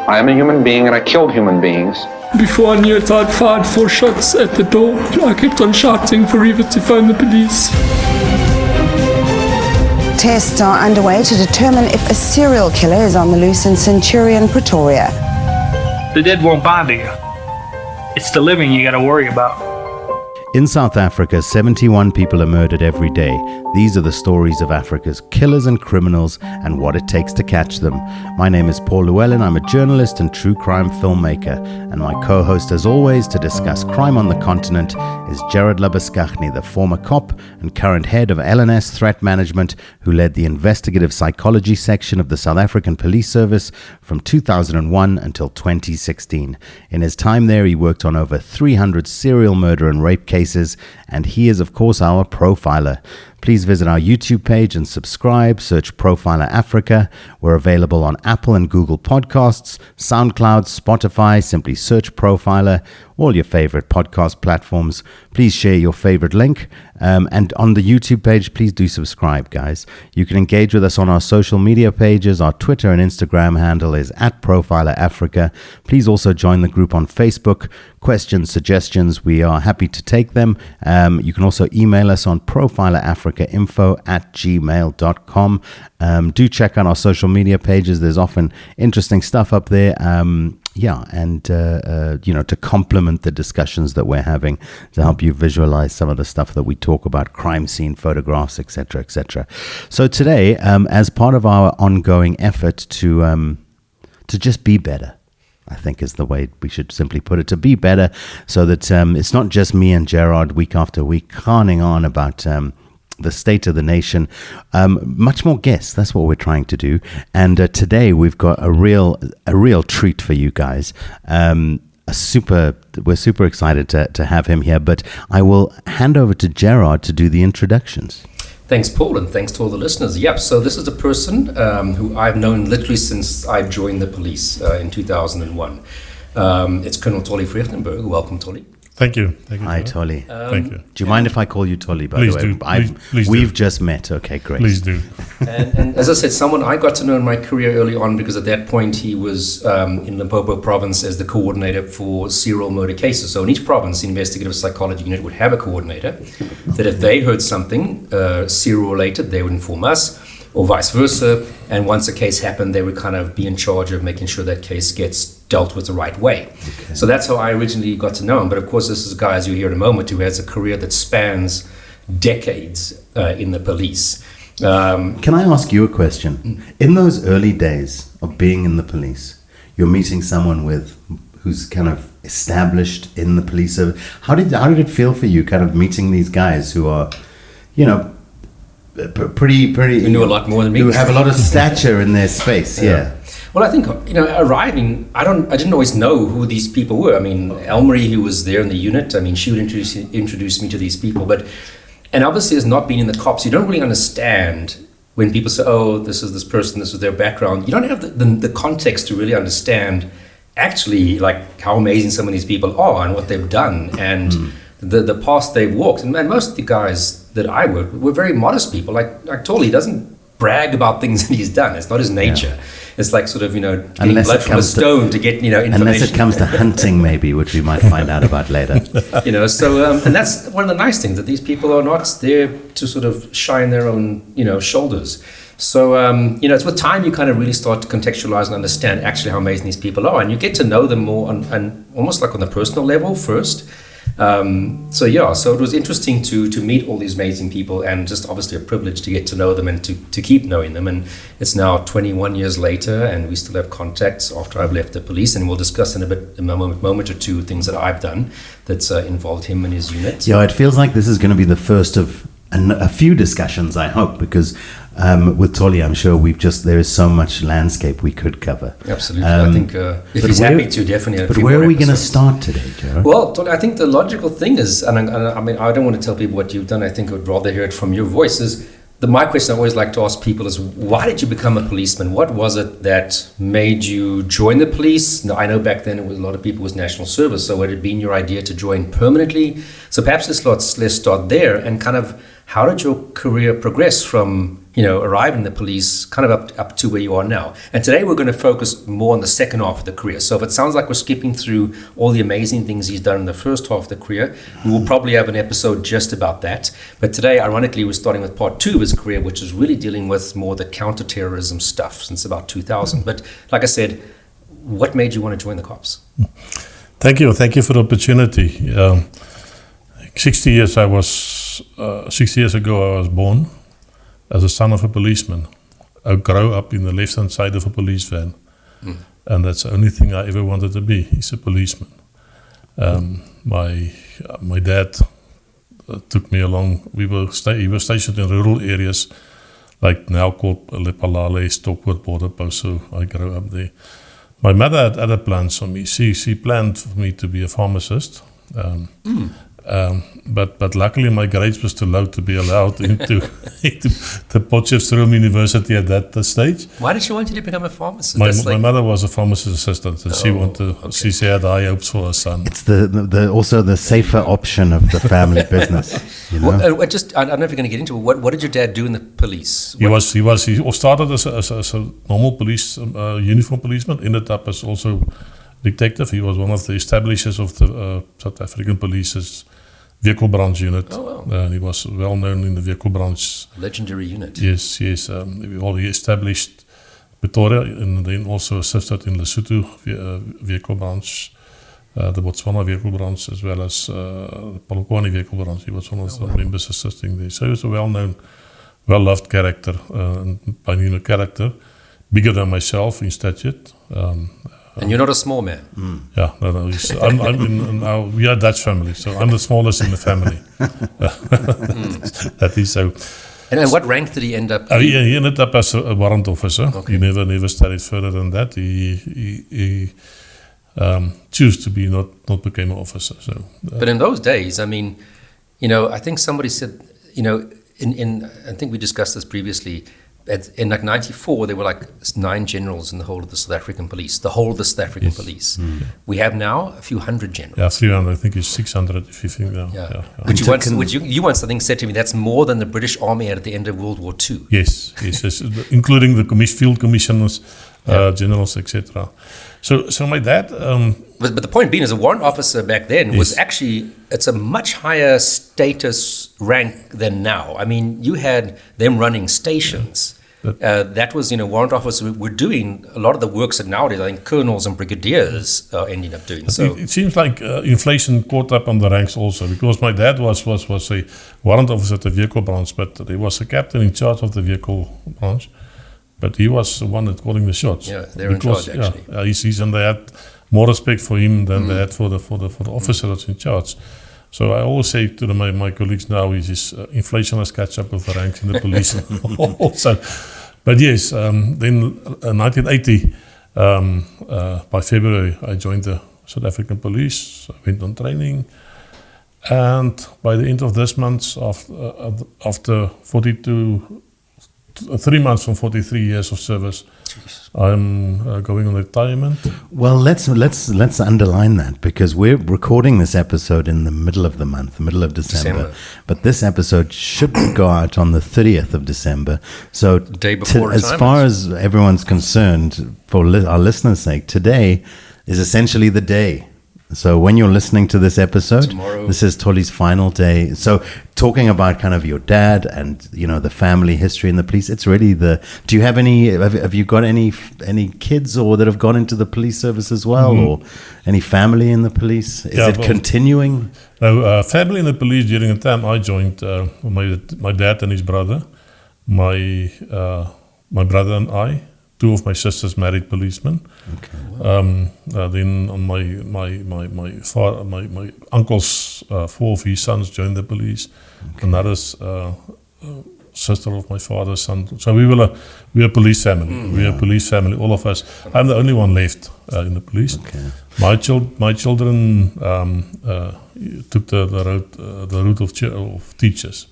I am a human being and I killed human beings. Before I knew it, I'd fired 4 shots at the door. I kept on shouting for Eva to phone the police. Tests are underway to determine if a serial killer is on the loose in Centurion, Pretoria. The dead won't bother you. It's the living you gotta worry about. In South Africa, 71 people are murdered every day. These are the stories of Africa's killers and criminals and what it takes to catch them. My name is Paul Llewellyn. I'm a journalist and true crime filmmaker. And my co-host, as always, to discuss crime on the continent is Gerard Labuschagne, the former cop and current head of LNS Threat Management, who led the investigative psychology section of the South African Police Service from 2001 until 2016. In his time there, he worked on over 300 serial murder and rape cases, and he is, of course, our profiler. Please visit our YouTube page and subscribe. Search Profiler Africa. We're available on Apple and Google Podcasts, SoundCloud, Spotify. Simply search Profiler, all your favorite podcast platforms. Please share your favorite link. And on the YouTube page, please do subscribe, guys. You can engage with us on our social media pages. Our Twitter and Instagram handle is @ProfilerAfrica. Please also join the group on Facebook. Questions, suggestions, we are happy to take them. You can also email us on profilerafricainfo@gmail.com. Do check out our social media pages. There's often interesting stuff up there. To complement the discussions that we're having, to help you visualize some of the stuff that we talk about, crime scene photographs, etc., etc. So today, as part of our ongoing effort to just be better, I think is the way we should simply put it, to be better, so that it's not just me and Gerard week after week carning on about the state of the nation. Much more guests. That's what we're trying to do. And today we've got a real treat for you guys. We're super excited to have him here. But I will hand over to Gerard to do the introductions. Thanks, Paul, and thanks to all the listeners. Yep, so this is a person who I've known literally since I joined the police in 2001. It's Colonel Tollie Vreugdenburg. Welcome, Tollie. Thank you. Hi, Tollie. Thank you. Do you mind if I call you Tollie, by Please the way? do. Please We've do. just met. Okay, great. Please do. And as I said, someone I got to know in my career early on, because at that point he was in Limpopo province as the coordinator for serial murder cases. So in each province, the investigative psychology unit would have a coordinator that if they heard something serial related, they would inform us, or vice versa. And once a case happened, they would kind of be in charge of making sure that case gets dealt with the right way. Okay. So that's how I originally got to know him. But of course, this is a guy, as you hear in a moment, who has a career that spans decades in the police. Can I ask you a question? In those early days of being in the police, you're meeting someone who's kind of established in the police. How did it feel for you, kind of meeting these guys who are, pretty who knew a lot more than me, who have a lot of stature in their space? Yeah. Well, I think, arriving, I didn't always know who these people were. I mean, Elmarie, who was there in the unit, I mean, she would introduce me to these people. And obviously, as not being in the cops, you don't really understand when people say, oh, this is this person, this is their background. You don't have the context to really understand actually, like, how amazing some of these people are and what they've done and the path they've walked. And most of the guys that I worked with were very modest people. Like Tollie doesn't brag about things that he's done. It's not his nature. Yeah. It's like sort of, getting blood from a stone to get, information. Unless it comes to hunting, maybe, which we might find out about later. And that's one of the nice things, that these people are not there to sort of shine their own, shoulders. So, it's with time you kind of really start to contextualize and understand actually how amazing these people are. And you get to know them more and almost like on the personal level first. So it was interesting to meet all these amazing people, and just obviously a privilege to get to know them and to keep knowing them. And it's now 21 years later, and we still have contacts after I've left the police, and we'll discuss in a moment or two things that I've done that's involved him and his unit. Yeah, it feels like this is going to be the first of a few discussions, I hope, because with Tollie, I'm sure there is so much landscape we could cover. Absolutely. I think if he's happy to, definitely. But where are we going to start today, Gerard? Well, Tollie, I think the logical thing is, and I mean, I don't want to tell people what you've done. I think I would rather hear it from your voice. My question I always like to ask people is, why did you become a policeman? What was it that made you join the police? Now, I know back then a lot of people was national service, so had it been your idea to join permanently? So perhaps let's start there, and kind of how did your career progress from arrived in the police, kind of up to where you are now. And today we're going to focus more on the second half of the career. So if it sounds like we're skipping through all the amazing things he's done in the first half of the career, we will probably have an episode just about that. But today, ironically, we're starting with part 2 of his career, which is really dealing with more the counterterrorism stuff since about 2000. But like I said, what made you want to join the cops? Thank you for the opportunity. 60 years ago, I was born as a son of a policeman. I grew up in the left-hand side of a police van, and that's the only thing I ever wanted to be. Is a policeman. My dad took me along. He was stationed in rural areas, like now called Lepalale, Stockport Border Post. So I grew up there. My mother had other plans for me. She planned for me to be a pharmacist. But luckily my grades was too low to be allowed into the Potchefstroom University at that stage. Why did she want you to become a pharmacist? My mother was a pharmacist assistant, and she had high hopes for her son. It's the also the safer option of the family business. You know? I don't know if you're going to get into it. What did your dad do in the police? He started as a normal police uniform policeman, ended up as also detective. He was one of the establishers of the South African Police's vehicle branch unit. Oh, wow. He was well known in the vehicle branch. Legendary unit. Yes. He established Pretoria and then also assisted in Lesotho vehicle branch, the Botswana vehicle branch, as well as the Polokwane vehicle branch. He was one of the members assisting there. So he was a well-known, well-loved character, and by mean a character bigger than myself in stature. And you're not a small man. Yeah, no. We are a Dutch family, so I'm the smallest in the family. That is so. And what rank did he end up? He ended up as a warrant officer. Okay. He never studied further than that. He chose to be not became an officer. So. But in those days, I mean, I think somebody said, I think we discussed this previously. In like 94, there were like 9 generals in the whole of the South African police. The whole of the South African police. We have now a few hundred generals. Yeah, 300. I think it's 600 if you think now. Yeah. Which you once I think said to me, that's more than the British Army had at the end of World War II. Yes, including the field commissioners, generals, etc. So my dad. But the point being, as a warrant officer back then was actually, it's a much higher status rank than now. I mean, you had them running stations. That was, warrant officers were doing a lot of the works that nowadays I think colonels and brigadiers are ending up doing. So it seems like inflation caught up on the ranks also, because my dad was a warrant officer at the vehicle branch, but there was a captain in charge of the vehicle branch. But he was the one that calling the shots. Yeah, they're in charge actually. And they had more respect for him than they had for the officer that's in charge. So I always say to my colleagues now, inflation has catch up with the ranks in the police also. But yes, then 1980, by February, I joined the South African Police. I went on training. And by the end of this month, after 3 months from 43 years of service, I'm going on retirement. Well, let's underline that, because we're recording this episode in the middle of the month, middle of December. But this episode should go out on the 30th of December. So day before as far as everyone's concerned, for our listeners' sake, today is essentially the day. So when you're listening to this episode, tomorrow, this is Tollie's final day. So talking about kind of your dad and, the family history in the police, it's really do you have have you got any kids or that have gone into the police service as well, or any family in the police? Is it continuing? No, family in the police during the time I joined, my dad and his brother, my brother and I, 2 of my sisters married policemen. Okay. Then on my uncle's 4 of his sons joined the police. Okay. Another sister of my father's son. So we are a police family. We are a police family, all of us. I'm the only one left in the police. Okay. My children took the route of teachers.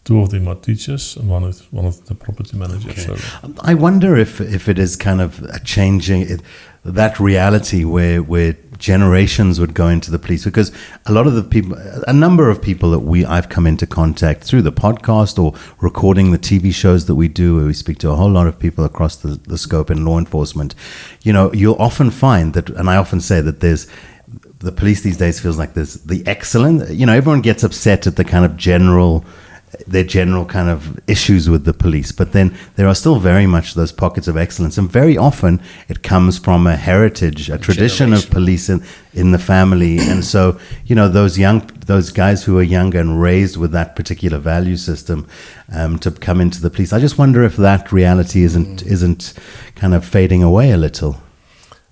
2 of them are teachers, and one of the property managers. Okay. So. I wonder if it is kind of a changing that reality where generations would go into the police, because a number of people that I've come into contact through the podcast or recording the TV shows that we do, where we speak to a whole lot of people across the scope in law enforcement. You'll often find that, and I often say that the police these days feels like there's the excellent, everyone gets upset at the kind of their general kind of issues with the police, but then there are still very much those pockets of excellence, and very often it comes from a heritage, a tradition of police in the family. And so those guys who are younger and raised with that particular value system to come into the police, I just wonder if that reality isn't kind of fading away a little.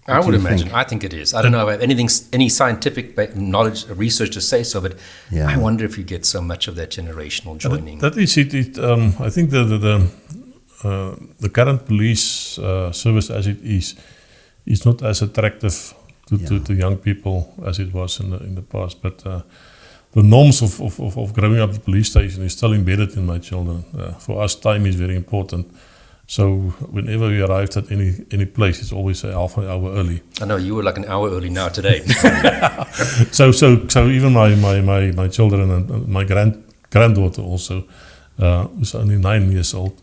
I would imagine. I think it is. I don't know if any scientific knowledge, research to say so, but I wonder if you get so much of that generational joining. That is it. I think the current police service as it is not as attractive to young people as it was in the past. But the norms of growing up at the police station is still embedded in my children. For us, time is very important. So whenever we arrived at any place, it's always a half an hour early. I know you were like an hour early now today. So even my children and my granddaughter also, who's only 9 years old,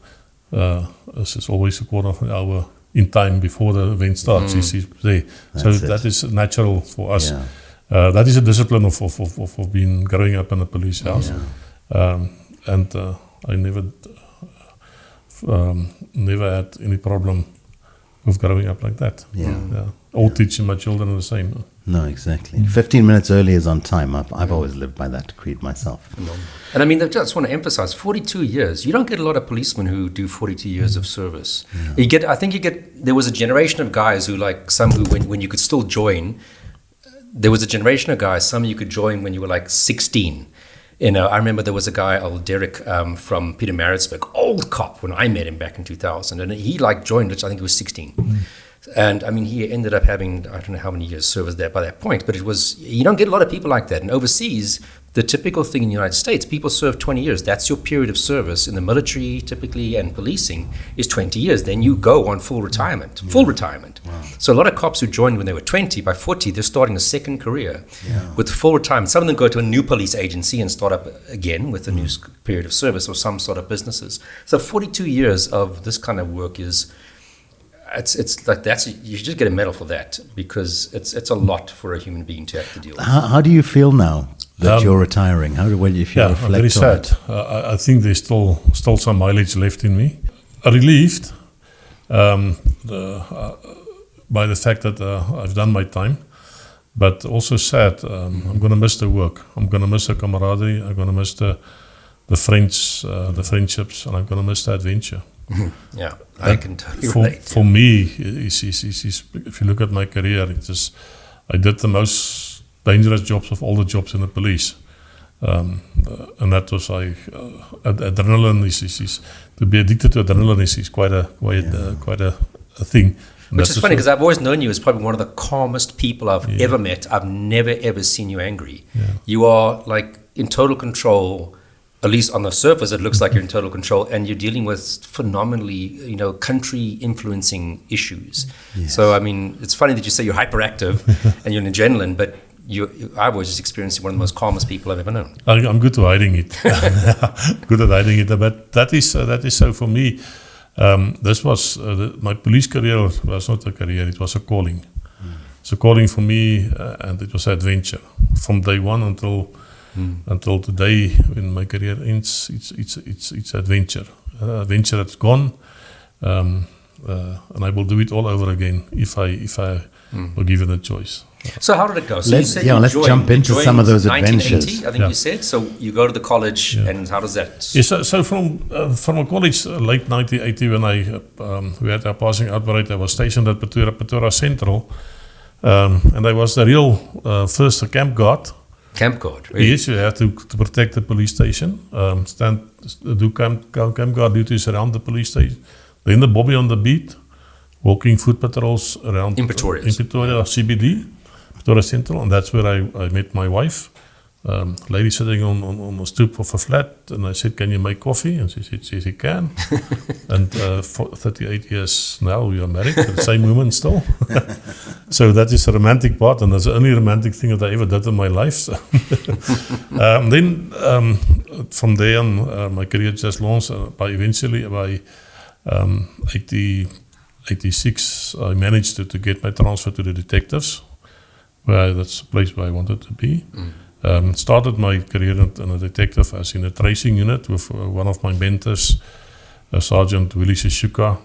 is always a quarter of an hour in time before the event starts. She's there. That is natural for us. Yeah. That is a discipline of being growing up in a police house. Yeah. And I never had any problem with growing up like that. All teaching my children the same. No, exactly. 15 minutes early is on time. I've always lived by that creed myself. And I mean, I just want to emphasize, 42 years. You don't get a lot of policemen who do 42 years of service. Yeah. There was a generation of guys who, like some who, when you could still join, there was a generation of guys, some you could join when you were like 16. I remember there was a guy, old Derek, from Pietermaritzburg, old cop, when I met him back in 2000, and he joined, which I think he was 16. And I mean, he ended up having, I don't know how many years service there by that point, but you don't get a lot of people like that. And overseas, the typical thing in the United States, people serve 20 years. That's your period of service in the military, typically, and policing is 20 years. Then you go on full retirement. Wow. So a lot of cops who joined when they were 20, by 40, they're starting a second career with full retirement. Some of them go to a new police agency and start up again with a new period of service or some sort of businesses. So 42 years of this kind of work is... It's like you should just get a medal for that, because it's a lot for a human being to have to deal with. How do you feel now that you're retiring? If you reflect very sad. I think there's still some mileage left in me. Relieved by the fact that I've done my time, but also sad. I'm going to miss the work. I'm going to miss the camaraderie. I'm going to miss the friends, the friendships, and I'm going to miss the adventure. Yeah, I can totally relate. For me, if you look at my career, I did the most dangerous jobs of all the jobs in the police, and that was adrenaline. Is to be addicted to adrenaline is quite a thing. And which is funny, because I've always known you as probably one of the calmest people I've ever met. I've never ever seen you angry. Yeah. You are like in total control. At least on the surface, it looks like you're in total control, and you're dealing with phenomenally, country influencing issues. Yes. So, I mean, it's funny that you say you're hyperactive and you're an adrenaline, but I've always just experienced one of the most calmest people I've ever known. I'm good at hiding it. Good at hiding it, but that is so for me. This was my police career was not a career; it was a calling. It's a calling for me, and it was an adventure from day one until today, when my career ends. It's adventure. Adventure that's gone, and I will do it all over again if I were given a choice. So how did it go? So let's jump into some of those adventures. I think you said. So you go to the college, and how does that? Yeah, so from a college, late 1980, when we had our passing out parade, I was stationed at Pretoria Central, and I was the real first camp guard. Camp guard, really? Yes, you have to protect the police station, do camp guard duties around the police station. Then the bobby on the beat, walking foot patrols around in Pretoria, CBD, Pretoria Central, and that's where I met my wife, lady sitting on the stoop of a flat, and I said, "Can you make coffee?" And she said, "Yes, he can." And for 38 years now, we are married to the same woman still. So that is a romantic part, and that's the only romantic thing that I ever did in my life. So. Then from there on, my career just launched. By 86, I managed to get my transfer to the detectives, that's the place where I wanted to be. Started my career in a detective as in a tracing unit with one of my mentors, Sergeant Willie Sishuka,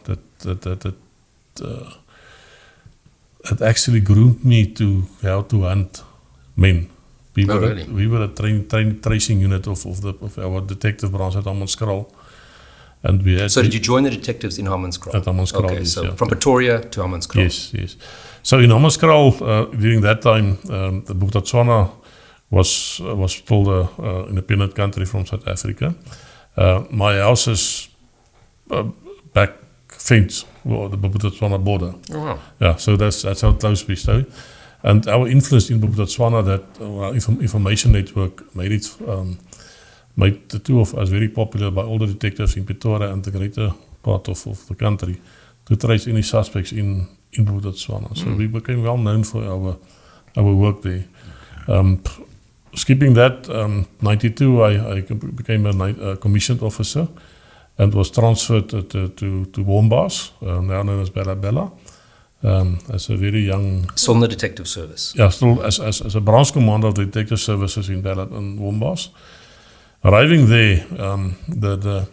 that actually groomed me to how to hunt men. We were a tracing unit of our detective branch at Hammanskraal. And we had so did you join the detectives in Hammanskraal? At Hammanskraal, okay, yes, so yeah. from Pretoria to Hammanskraal. Yes. So in Hammanskraal, during that time, the Botswana was still the independent country from South Africa. My house is back fence, the Botswana border. Oh, wow. Yeah, so that's how close we stay. And our influence in Botswana, that our information network made the two of us very popular by all the detectives in Pretoria and the greater part of the country to trace any suspects in Botswana. So we became well known for our work there. Skipping that, 92, I became a commissioned officer and was transferred to Wombas, now known as Bella Bella, as a very young... Still in the detective service? Yeah, still as a branch commander of the detective services in Bella and Wombas. Arriving there, the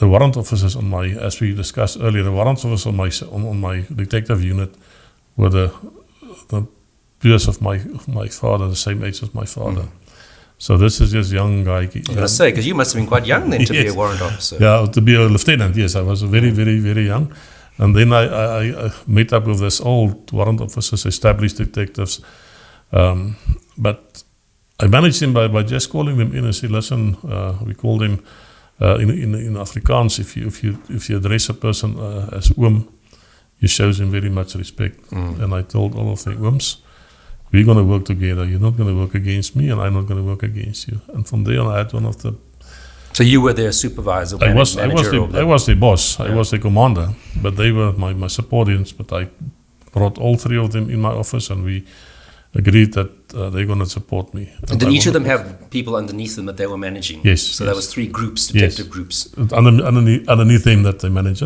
warrant officers as we discussed earlier, the warrant officers on my detective unit were the peers of my father, the same age as my father. So this is just young guy. I was going to say, because you must have been quite young then to be a warrant officer. Yeah, to be a lieutenant, yes. I was very, very, very young. And then I met up with this old warrant officers, established detectives. But I managed him by just calling them in and say, "Listen, we call them in Afrikaans. If you address a person as oom, you show them very much respect." And I told all of the ooms, "We're going to work together. You're not going to work against me, and I'm not going to work against you." And from there on, I had one of the. So you were their supervisor. I was their boss. Yeah. I was their commander, but they were my subordinates. But I brought all three of them in my office, and we agreed that they're going to support me. And did each of them have people underneath them that they were managing? Yes. So that was 3 groups, detective groups. Underneath them that they managed.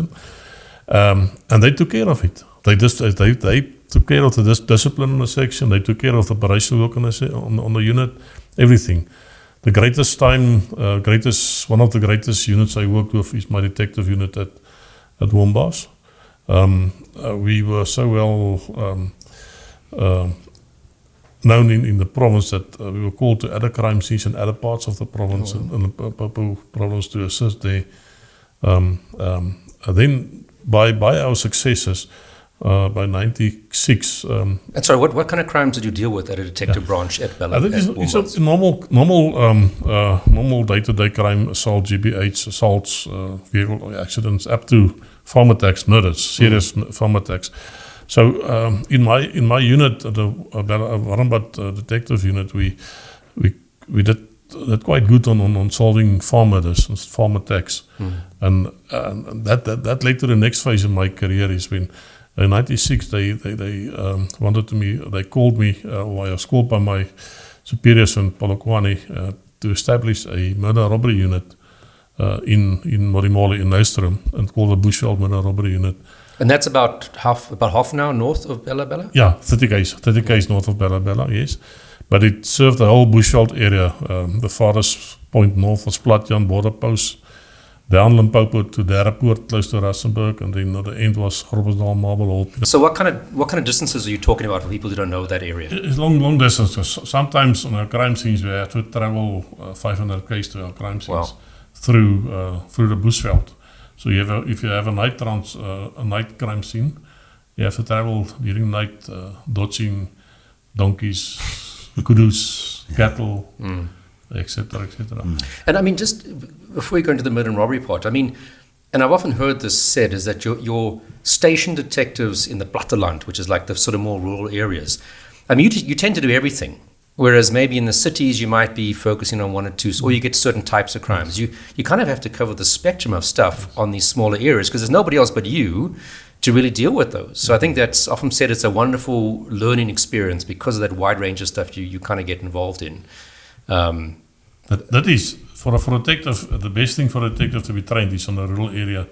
And they took care of it. They took care of the discipline in the section. They took care of the operational work on the unit, everything. The one of the greatest units I worked with is my detective unit at Wombas. We were so well known in the province that we were called to other crime scenes in other parts of the province and the province to assist there. Then by our successes, by 96. And sorry, what kind of crimes did you deal with at a detective branch at Bella? I think it's a normal day-to-day crime: assault, GBH, assaults, vehicle accidents, up to farm attacks, murders, serious farm attacks. So in my unit, the Warmbad detective unit, we did quite good on solving farm murders and farm attacks, and that led to the next phase in my career. Is when in '96 they called me, or I was called by my superiors in Polokwane to establish a murder robbery unit in Morimole in Nystrom, and called the Bushveld Murder Robbery Unit. And that's about half an hour north of Bella Bella? Yeah, 30 km north of Bella Bella, yes. But it served the whole Bushveld area. The farthest point north was Platjan border post, down Limpopo to Derrepoort, close to Rustenburg, and then at the end was Groblersdal, Marble Hall. So what kind of distances are you talking about for people who don't know that area? It's long distances. Sometimes on our crime scenes we have to travel 500 km to our crime scenes through the Bushveld. So if you have a night crime scene, you have to travel during night, dodging donkeys, kudus, cattle, etc., etc. And I mean, just before we go into the murder and robbery part, I mean, and I've often heard this said, is that your station detectives in the Platteland, which is like the sort of more rural areas, I mean, you tend to do everything. Whereas maybe in the cities you might be focusing on one or two, or you get certain types of crimes. You kind of have to cover the spectrum of stuff on these smaller areas because there's nobody else but you to really deal with those. So I think that's often said it's a wonderful learning experience because of that wide range of stuff you kind of get involved in. That is, for a detective, the best thing for a detective to be trained is on a rural area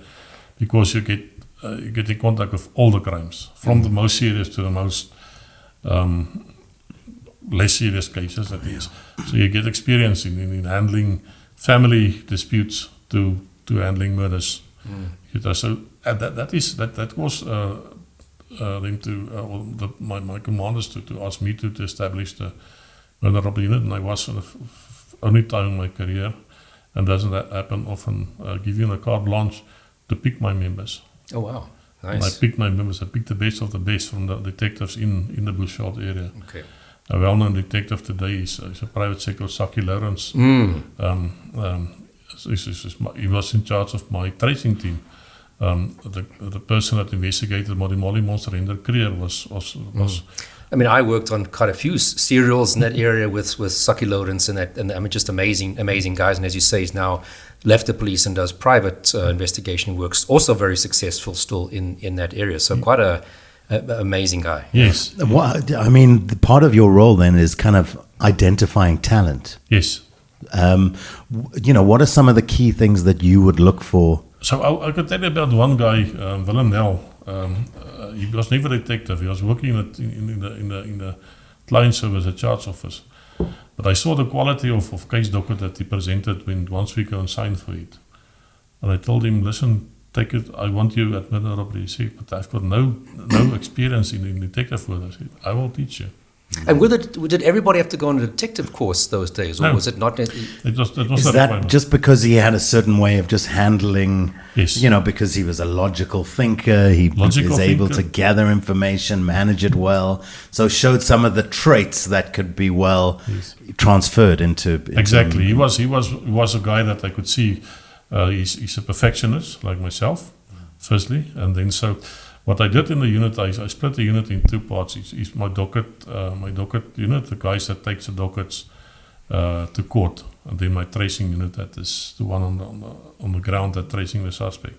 because you get in contact with all the crimes, from the most serious to the most less serious cases, that is. So you get experience in handling family disputes to handling murders. So that was them to my commanders to ask me to establish the murder robbery unit, and I was in the only time in my career, and doesn't that happen often, give you a carte blanche to pick my members. Oh wow, nice. And I picked my members. I picked the best of the best from the detectives in the Bushveld area. Okay. A well-known detective today is a private secretary, Saki Lawrence. He was in charge of my tracing team. The person that investigated Molly Monster in their career was. I mean, I worked on quite a few serials in that area with Saki Lawrence and I mean, just amazing guys. And as you say, he's now left the police and does private investigation works, also very successful still in that area. So quite a amazing guy. Yes. I mean, the part of your role then is kind of identifying talent. Yes. What are some of the key things that you would look for? So I could tell you about one guy, Willem Nel. He was never a detective. He was working in the client service, a charge office. But I saw the quality of case docket that he presented once we go and sign for it. And I told him, listen, take it. I want you at murder robbery. He said, but I've got no experience in detective work. I said, I will teach you. And did everybody have to go on a detective course those days, or was it not? It was Is that just because he had a certain way of just handling? Yes. Because he was a logical thinker. He is able to gather information, manage it well. So showed some of the traits that could be transferred into. Exactly. He was a guy that I could see. He's a perfectionist like myself, firstly, and then so. What I did in the unit, I split the unit in two parts. It's my docket unit, the guys that takes the dockets to court, and then my tracing unit, that is the one on the ground that tracing the suspect.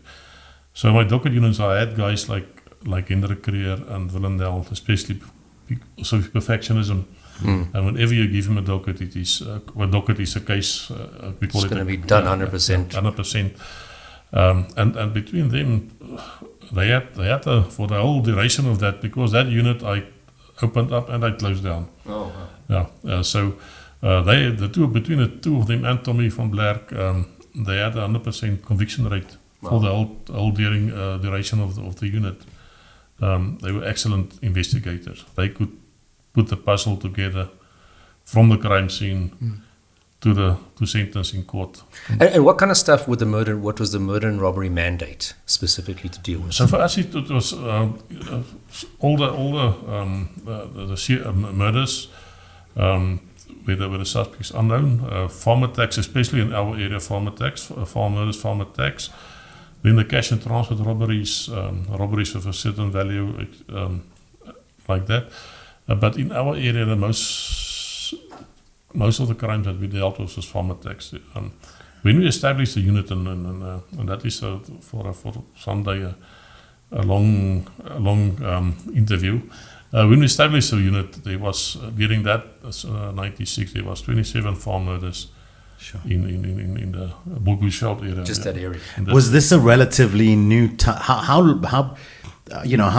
So my docket units, I had guys like Hendrik Creer and Willem Nel, especially because of perfectionism. And whenever you give him a docket, a docket is a case. We call it's going to be done 100%. 100%. And between them, they had for the whole duration of that, because that unit I opened up and I closed down. Oh, wow. Yeah. So between the two of them and Tommy van Blerk, they had a 100% conviction rate for the whole duration of the unit. They were excellent investigators. They could put the puzzle together from the crime scene to sentence in court. And what kind of stuff what was the murder and robbery mandate specifically to deal with? So for us it was all the murders where the suspects unknown, farm attacks, especially in our area, farm attacks, farm murders, farm attacks. Then the cash and transport robberies, robberies with a certain value, like that. But in our area, the most of the crimes that we dealt with was farm attacks. When we established the unit, and that is for someday a long interview. When we established the unit, there was during that 96 there was 27 farm murders. Sure. In the Bushveld area. Just that area. Was this a relatively new time? How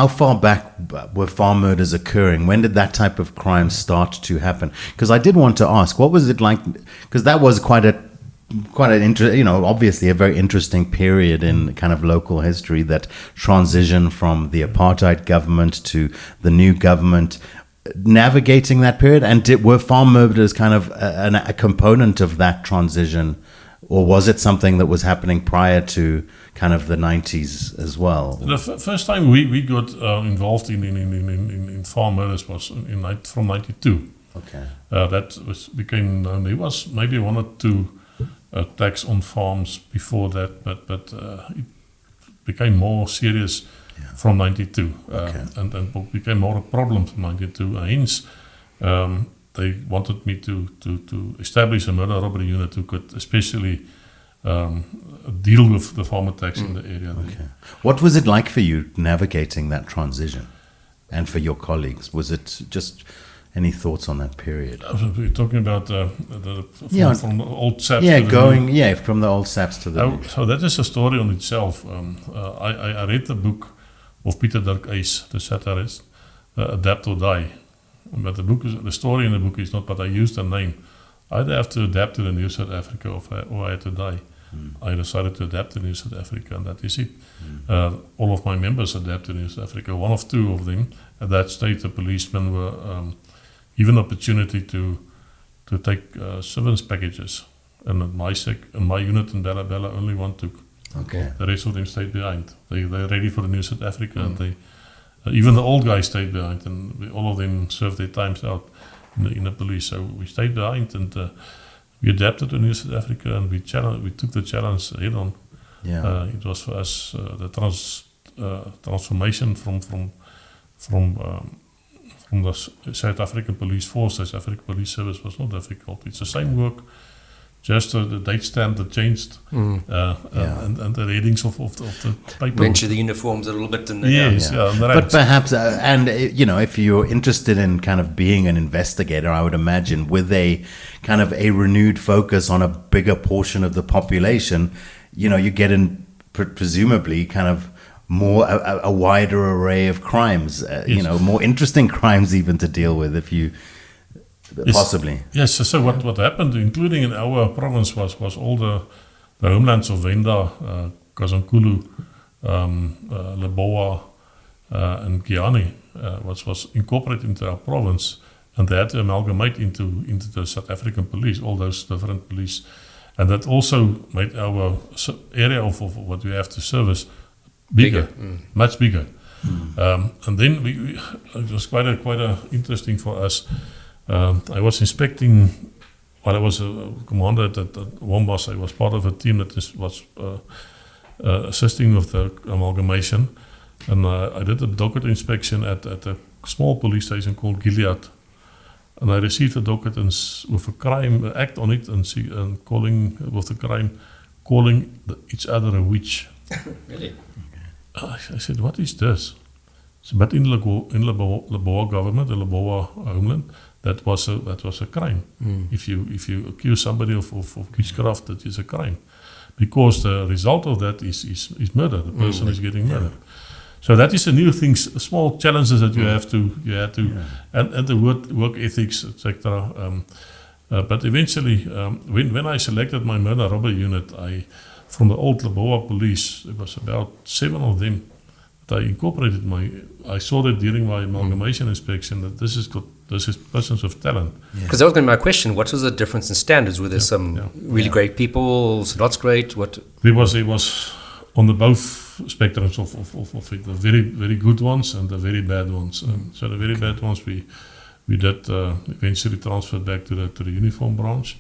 far back were farm murders occurring? When did that type of crime start to happen? Because I did want to ask, what was it like? Because that was quite an obviously a very interesting period in kind of local history, that transition from the apartheid government to the new government. Navigating that period, and were farm murders kind of a component of that transition, or was it something that was happening prior to kind of the 90s as well? The first time we got involved in farm murders was from 92. Okay. Became known. There was maybe one or two attacks on farms before that, but it became more serious. From 92, and became more a problem from 92. Hence, they wanted me to establish a murder robbery unit who could especially deal with the farm attacks in the area. Okay. What was it like for you navigating that transition, and for your colleagues? Was it just any thoughts on that period? We're talking about from the old SAPS. Yeah, to the new. from the old SAPS to the new. So that is a story on itself. I read the book of Peter Dirk Uys, the satirist, Adapt or Die. But the story in the book is not, but I used the name. I either have to adapt to the new South Africa or I had to die. I decided to adapt to New South Africa, and that is it. All of my members adapt to New South Africa. One of two of them, at that stage, the policemen were given opportunity to take severance packages. And in my unit in Bella only one took. Okay. The rest of them stayed behind. They're ready for the New South Africa, and they even the old guys stayed behind, and all of them served their times out in the police. So we stayed behind, and we adapted to New South Africa, and we took the challenge head on. Yeah. It was for us the transformation from the South African Police Force, the South African Police Service was not difficult. It's the same work, just the date stamp that changed, and the readings of the paper. Venture the uniforms a little bit. And Yes, Yeah. and the But ranks. perhaps, if you're interested in kind of being an investigator, I would imagine with a kind of a renewed focus on a bigger portion of the population, you get in presumably kind of more a wider array of crimes, Yes. more interesting crimes even to deal with if you possibly. Yes, so what happened, including in our province, was all the homelands of Venda, Kazankulu, Leboa, and Giani was incorporated into our province, and they had to amalgamate into the South African police, all those different police, and that also made our area of what we have to service bigger. Much bigger. And then it was quite a interesting for us. I was inspecting while I was a commander at Wombas. I was part of a team that was assisting with the amalgamation, and I did a docket inspection at a small police station called Gilead, and I received a docket with a crime act on it, and calling with the crime, calling each other a witch. Really? I said, what is this? So, but in Leboa government, the Leboa homeland, that was a crime. If you accuse somebody of witchcraft, that is a crime, because the result of that is murder. The person is getting murdered. So that is a new thing, small challenges that you have to, and the work ethics, etc. But eventually, when I selected my murder robbery unit, from the old Leboa police, there was about 7 of them that I incorporated. I saw that during my amalgamation inspection that this is persons of talent. Because that was going to be my question. What was the difference in standards? Were there some really great people, some not so great? What? There was on the both spectrums of it, the very, very good ones and the very bad ones. So the very bad ones we did eventually transferred back to the uniform branch.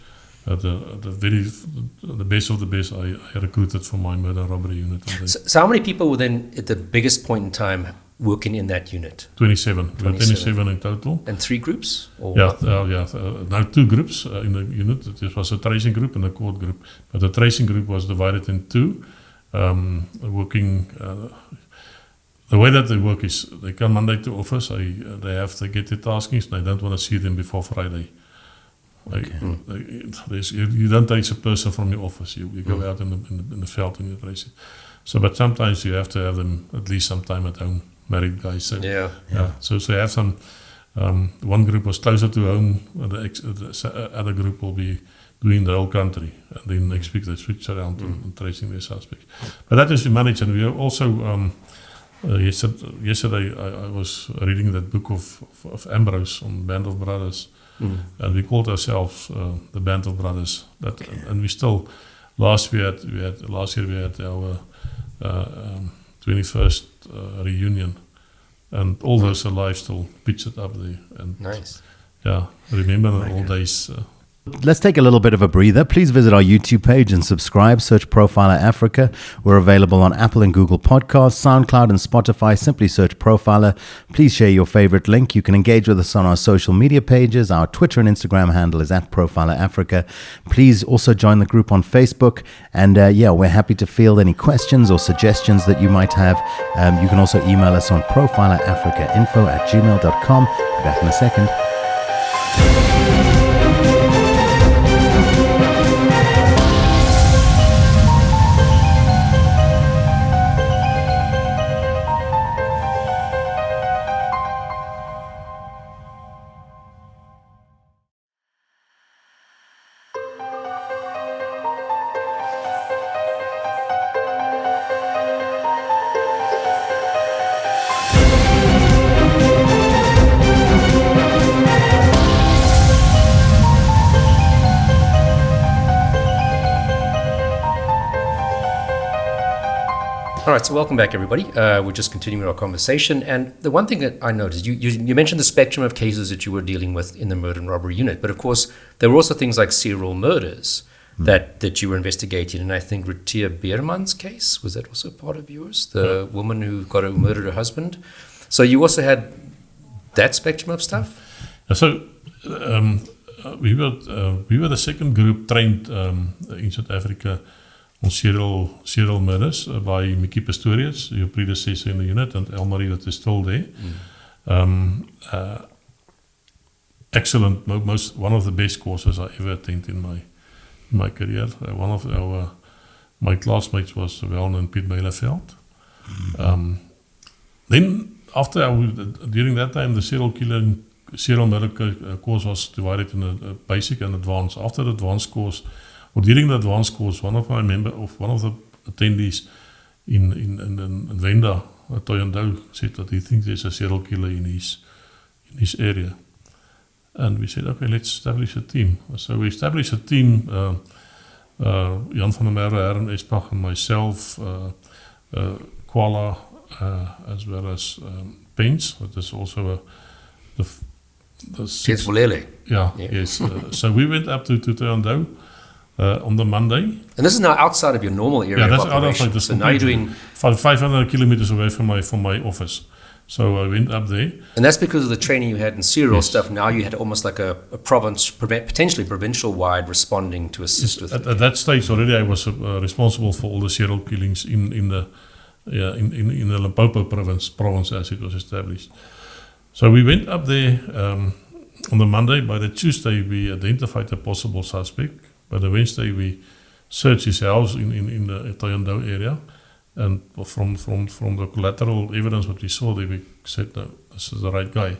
The best of the best I recruited for my murder robbery unit. So how many people were then at the biggest point in time working in that unit? 27. We were 27 in total. And 3 groups? Or Now 2 groups in the unit. It was a tracing group and a court group. But the tracing group was divided in 2. Working. The way that they work is they come Monday to office. They have to get their taskings. And I don't want to see them before Friday. You don't take a person from your office. You go out in the field and you trace it. So, but sometimes you have to have them at least some time at home. Married guys. So, So you have some. One group was closer to home. The other group will be doing the whole country. And then next week they switch around and tracing their suspects. But that is managed, and we are also. Yesterday I was reading that book of Ambrose on Band of Brothers. And we called ourselves the Band of Brothers. And we still last year we had our 21st reunion, and all those alive still pictured up there. And nice. Yeah, remember the old days. Let's take a little bit of a breather. Please visit our YouTube page and subscribe. Search Profiler Africa. We're available on Apple and Google Podcasts, SoundCloud and Spotify. Simply search Profiler. Please share your favorite link. You can engage with us on our social media pages. Our Twitter and Instagram handle is @Profiler Africa. Please also join the group on Facebook. And we're happy to field any questions or suggestions that you might have. You can also email us on profilerafricainfo@gmail.com. Be back in a second. All right, so welcome back, everybody. We're just continuing our conversation. And the one thing that I noticed, you mentioned the spectrum of cases that you were dealing with in the murder and robbery unit. But of course, there were also things like serial murders that you were investigating. And I think Die Boeremag's case, was that also part of yours? The woman who murdered her husband. So you also had that spectrum of stuff? So we were the second group trained in South Africa on serial murders by Mickey Pistorius, your predecessor in the unit, and Elmarie that is still there. Excellent, one of the best courses I ever attended in my career. One of my classmates was well-known Piet Bijleveld. Then during that time, the serial murder course was divided in a basic and advanced. After the advanced course, or during the advanced course, one of the attendees in Venda, Toyandou, said that he thinks there's a serial killer in his area. And we said, okay, let's establish a team. So we established a team, Jan van der Merwe, Aaron Espach, and myself, Kuala, as well as Pence. That is also the yes. So we went up to Toyandou on the Monday. And this is now outside of your normal area of operation. So now you're doing 500 kilometers away from my office. So I went up there. And that's because of the training you had in serial stuff. Now you had almost like a province, potentially provincial-wide responding to assist with it. At that stage already I was responsible for all the serial killings in the Limpopo province as it was established. So we went up there on the Monday. By the Tuesday we identified a possible suspect. By the Wednesday we searched his house in the Toyandou area. And from the collateral evidence what we saw there, we said, no, this is the right guy.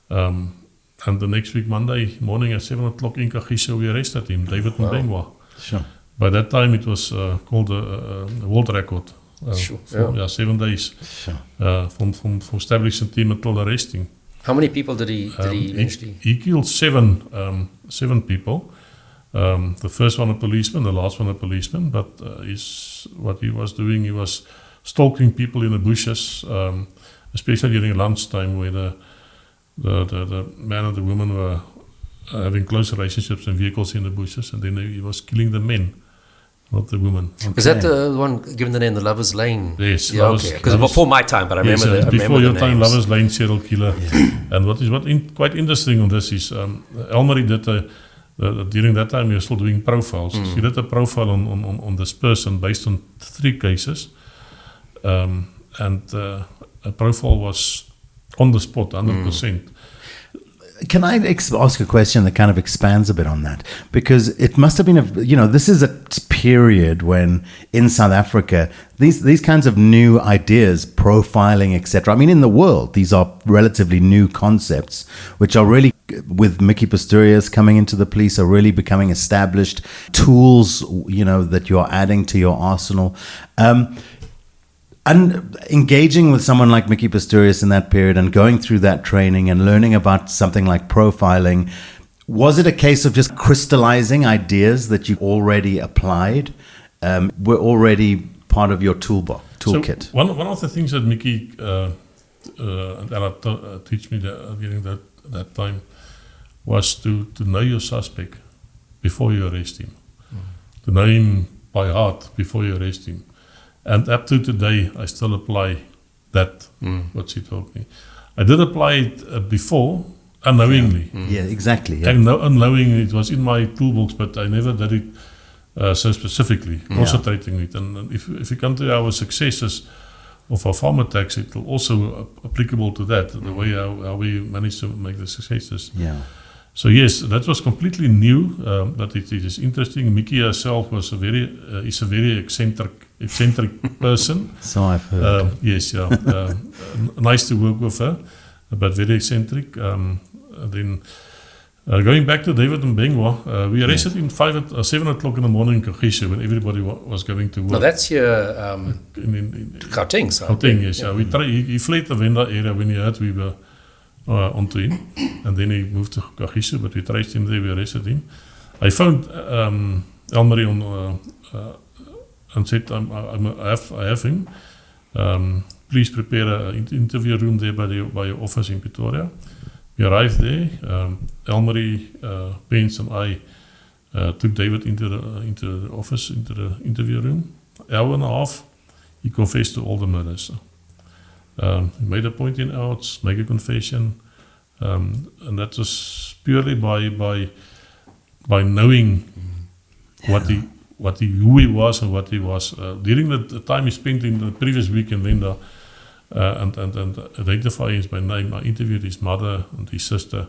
And the next week, Monday morning at 7 o'clock in Kagiso, we arrested him, David Mbengwa. Sure. By that time, it was called a world record. 7 days from establishing the team until arresting. How many people did he eventually? He killed seven people. The first one a policeman, the last one a policeman, but what he was doing, he was stalking people in the bushes, especially during lunchtime where the man and the woman were having close relationships in vehicles in the bushes, and then he was killing the men, not the women. Okay. Was that the one given the name, the Lover's Lane? Yes. Yeah, okay. Because before my time, but I remember before your time, names. Lover's Lane serial killer. Yeah. And quite interesting on this is Elmarie did during that time, we were still doing profiles. She did a profile on this person based on 3 cases. And a profile was on the spot, 100%. Can I ask a question that kind of expands a bit on that? Because it must have been, this is a period when in South Africa, these kinds of new ideas, profiling, etc. I mean, in the world, these are relatively new concepts, which are really, with Mickey Pistorius coming into the police, are really becoming established tools, that you're adding to your arsenal. And engaging with someone like Mickey Pistorius in that period and going through that training and learning about something like profiling, was it a case of just crystallizing ideas that you already applied, were already part of your toolkit? So one of the things that Mickey and Ella teach me during that time was to know your suspect. before you arrest him, to know him by heart before you arrest him. And up to today, I still apply that, what she told me. I did apply it before, unknowingly. Yeah, exactly. Yeah. And unknowingly, it was in my toolbox, but I never did it so specifically, concentrating it. And if you come to our successes of our farm attacks, it will also applicable to that, the way how we managed to make the successes. Yeah. So yes, that was completely new, but it is interesting. Mickey herself was is a very eccentric person. So I've heard. Yes, yeah. Nice to work with her, but very eccentric. Then going back to David and Bengwa, we arrested him 7 o'clock in the morning in Kagiso when everybody was going to work. No, that's here, Gauteng. Gauteng, yes. Yeah. He fled the Venda area when he heard we were onto him, and then he moved to Kagiso, but we traced him there, we arrested him. I found Elmarie on and said, I have him. Please prepare an interview room there by your office in Pretoria. We arrived there. Elmarie, Pence, and I took David into the office, into the interview room. Hour and a half, he confessed to all the murders. He made a point in outs, make a confession, and that was purely by knowing who he was and what he was. During the time he spent in the previous week in Venda, and identifying his by name, I interviewed his mother and his sister,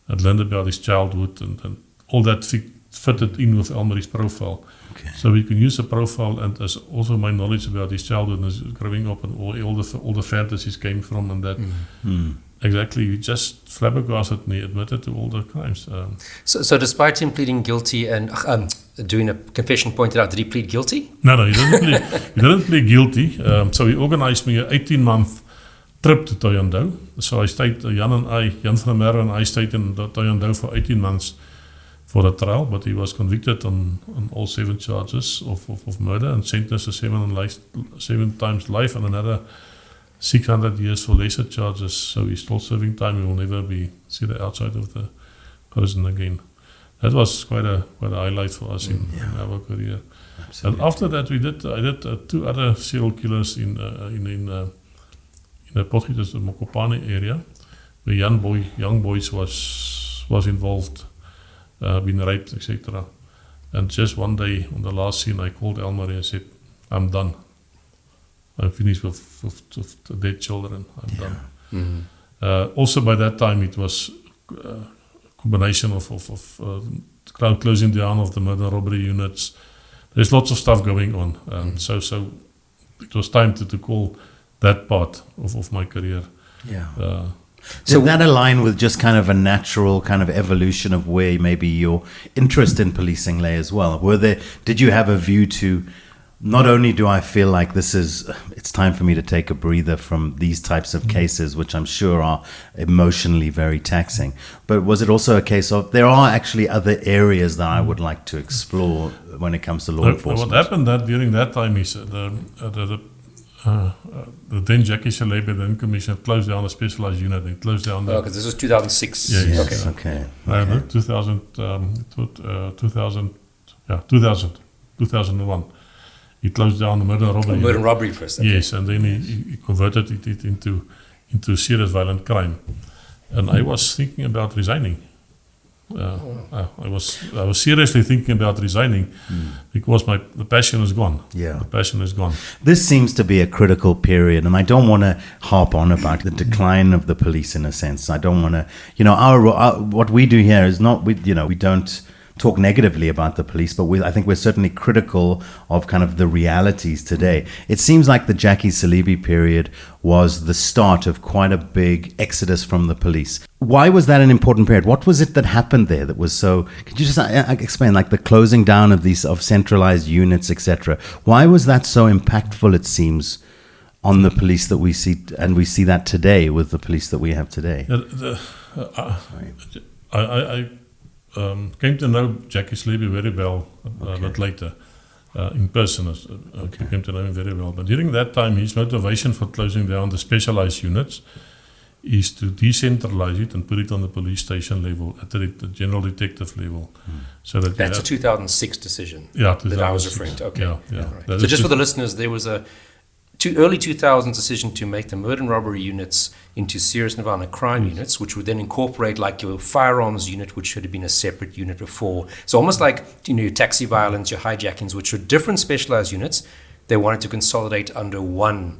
and learned about his childhood, and all that fitted in with Elmarie's profile. Okay. So we can use the profile, and as also my knowledge about his childhood and his growing up, and all the fantasies came from, and that exactly, he just flabbergasted me, admitted to all the crimes. So despite him pleading guilty and doing a confession pointed out, did he plead guilty? No, he didn't plead guilty. So he organized me an 18-month trip to Thohoyandou. So I stayed, Jan van der Merwe and I stayed in Thohoyandou for 18 months for the trial, but he was convicted on all 7 charges of murder and sentenced to 7 times life and another 600 years for lesser charges. So he's still serving time. He will never see the outside of the prison again. That was quite a highlight for us in our career. Absolutely. And after that, I did 2 other serial killers in the Potgieter Mokopane area, where young boys was involved, been raped, etc. And just one day on the last scene, I called Elmarie and said, "I'm done. I'm finished with the dead children. I'm done." Mm-hmm. Also by that time, it was combination of crowd closing down of the murder robbery units. There's lots of stuff going on. So it was time to call that part of my career. Yeah. Did that align with just kind of a natural kind of evolution of where maybe your interest in policing lay as well? Did you have a view to, not only do I feel like it's time for me to take a breather from these types of cases, which I'm sure are emotionally very taxing, but was it also a case of there are actually other areas that I would like to explore when it comes to law enforcement? What happened during that time is the then Jackie Shalebe, then Commission, closed down a specialized unit. It closed down. Because this was 2006. Yes. Okay. 2001. He closed down the murder and robbery. Murder and robbery first. Okay. Yes, and then he converted it into serious violent crime. And I was thinking about resigning. I was seriously thinking about resigning because the passion is gone. Yeah, the passion is gone. This seems to be a critical period, and I don't want to harp on about the decline of the police in a sense. I don't want to, our what we do here is not we don't talk negatively about the police, but I think we're certainly critical of kind of the realities today. It seems like the Jackie Salibi period was the start of quite a big exodus from the police. Why was that an important period? What was it that happened there that was so? Could you just explain, like the closing down of centralized units, etc.? Why was that so impactful? It seems on the police that we see, and we see that today with the police that we have today. I came to know Jackie Salibi very well a bit later in person. I came to know him very well. But during that time, his motivation for closing down the specialized units is to decentralize it and put it on the police station level, at the general detective level. So that That's a 2006 decision that that I was referring to. Okay. Yeah. Right. So just for the listeners, there was a early 2000s decision to make the murder and robbery units into serious and violent crime units, which would then incorporate like your firearms unit, which should have been a separate unit before. So almost like your taxi violence, your hijackings, which were different specialized units, they wanted to consolidate under one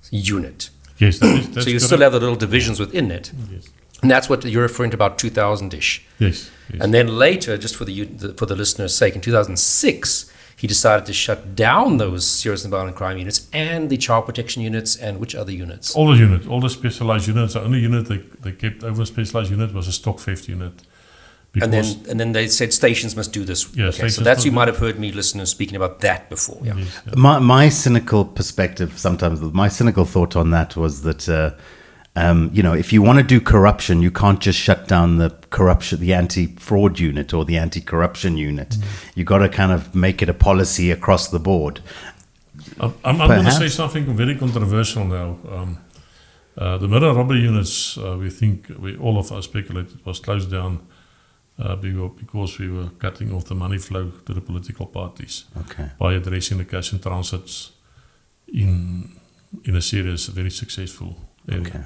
unit. Yes, that's So you still have the little divisions within it. Yes. And that's what you're referring to about 2000-ish. Yes. And then later, just for the listener's sake, in 2006, he decided to shut down those serious and violent crime units and the child protection units and which other units? All the units, all the specialized units. The only unit they kept over specialized unit was a stock theft unit. And then they said stations must do this. Yeah, okay, so that's, you might have heard me listeners speaking about that before. Yeah. Yes, yeah. My cynical perspective, sometimes my cynical thought on that was that, if you want to do corruption, you can't just shut down the anti-fraud unit or the anti-corruption unit. You got to kind of make it a policy across the board. I'm going to say something very controversial now. The murder and robbery units, all of us speculated, was closed down because we were cutting off the money flow to the political parties by addressing the cash and transits in a serious, very successful area. Okay.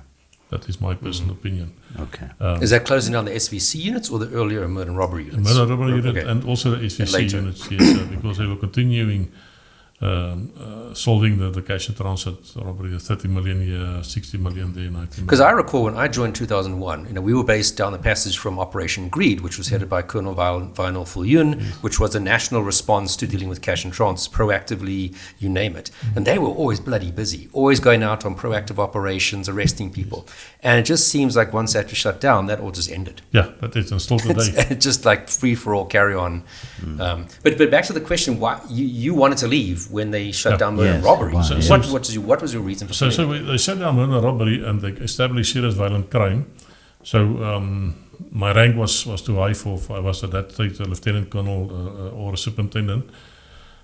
That is my personal opinion. Okay. Is that closing down the SVC units or the earlier murder and robbery units? The murder and robbery unit and also the SVC units, yes, because they were continuing solving the cash and transit robbery, the 30 million here, 60 million there. Because I recall when I joined 2001, we were based down the passage from Operation Greed, which was headed by Colonel Tollie Vreugdenburg, which was a national response to dealing with cash and transit, proactively, you name it. And they were always bloody busy, always going out on proactive operations, arresting people. And it just seems like once that was shut down, that all just ended. Yeah, that is, and still today. It's just like free for all, carry on. But back to the question, why you wanted to leave when they shut down murder and robbery. Wow. So what was your reason for they shut down murder and robbery and they established serious violent crime. So my rank was too high I was at that stage a lieutenant colonel or a superintendent.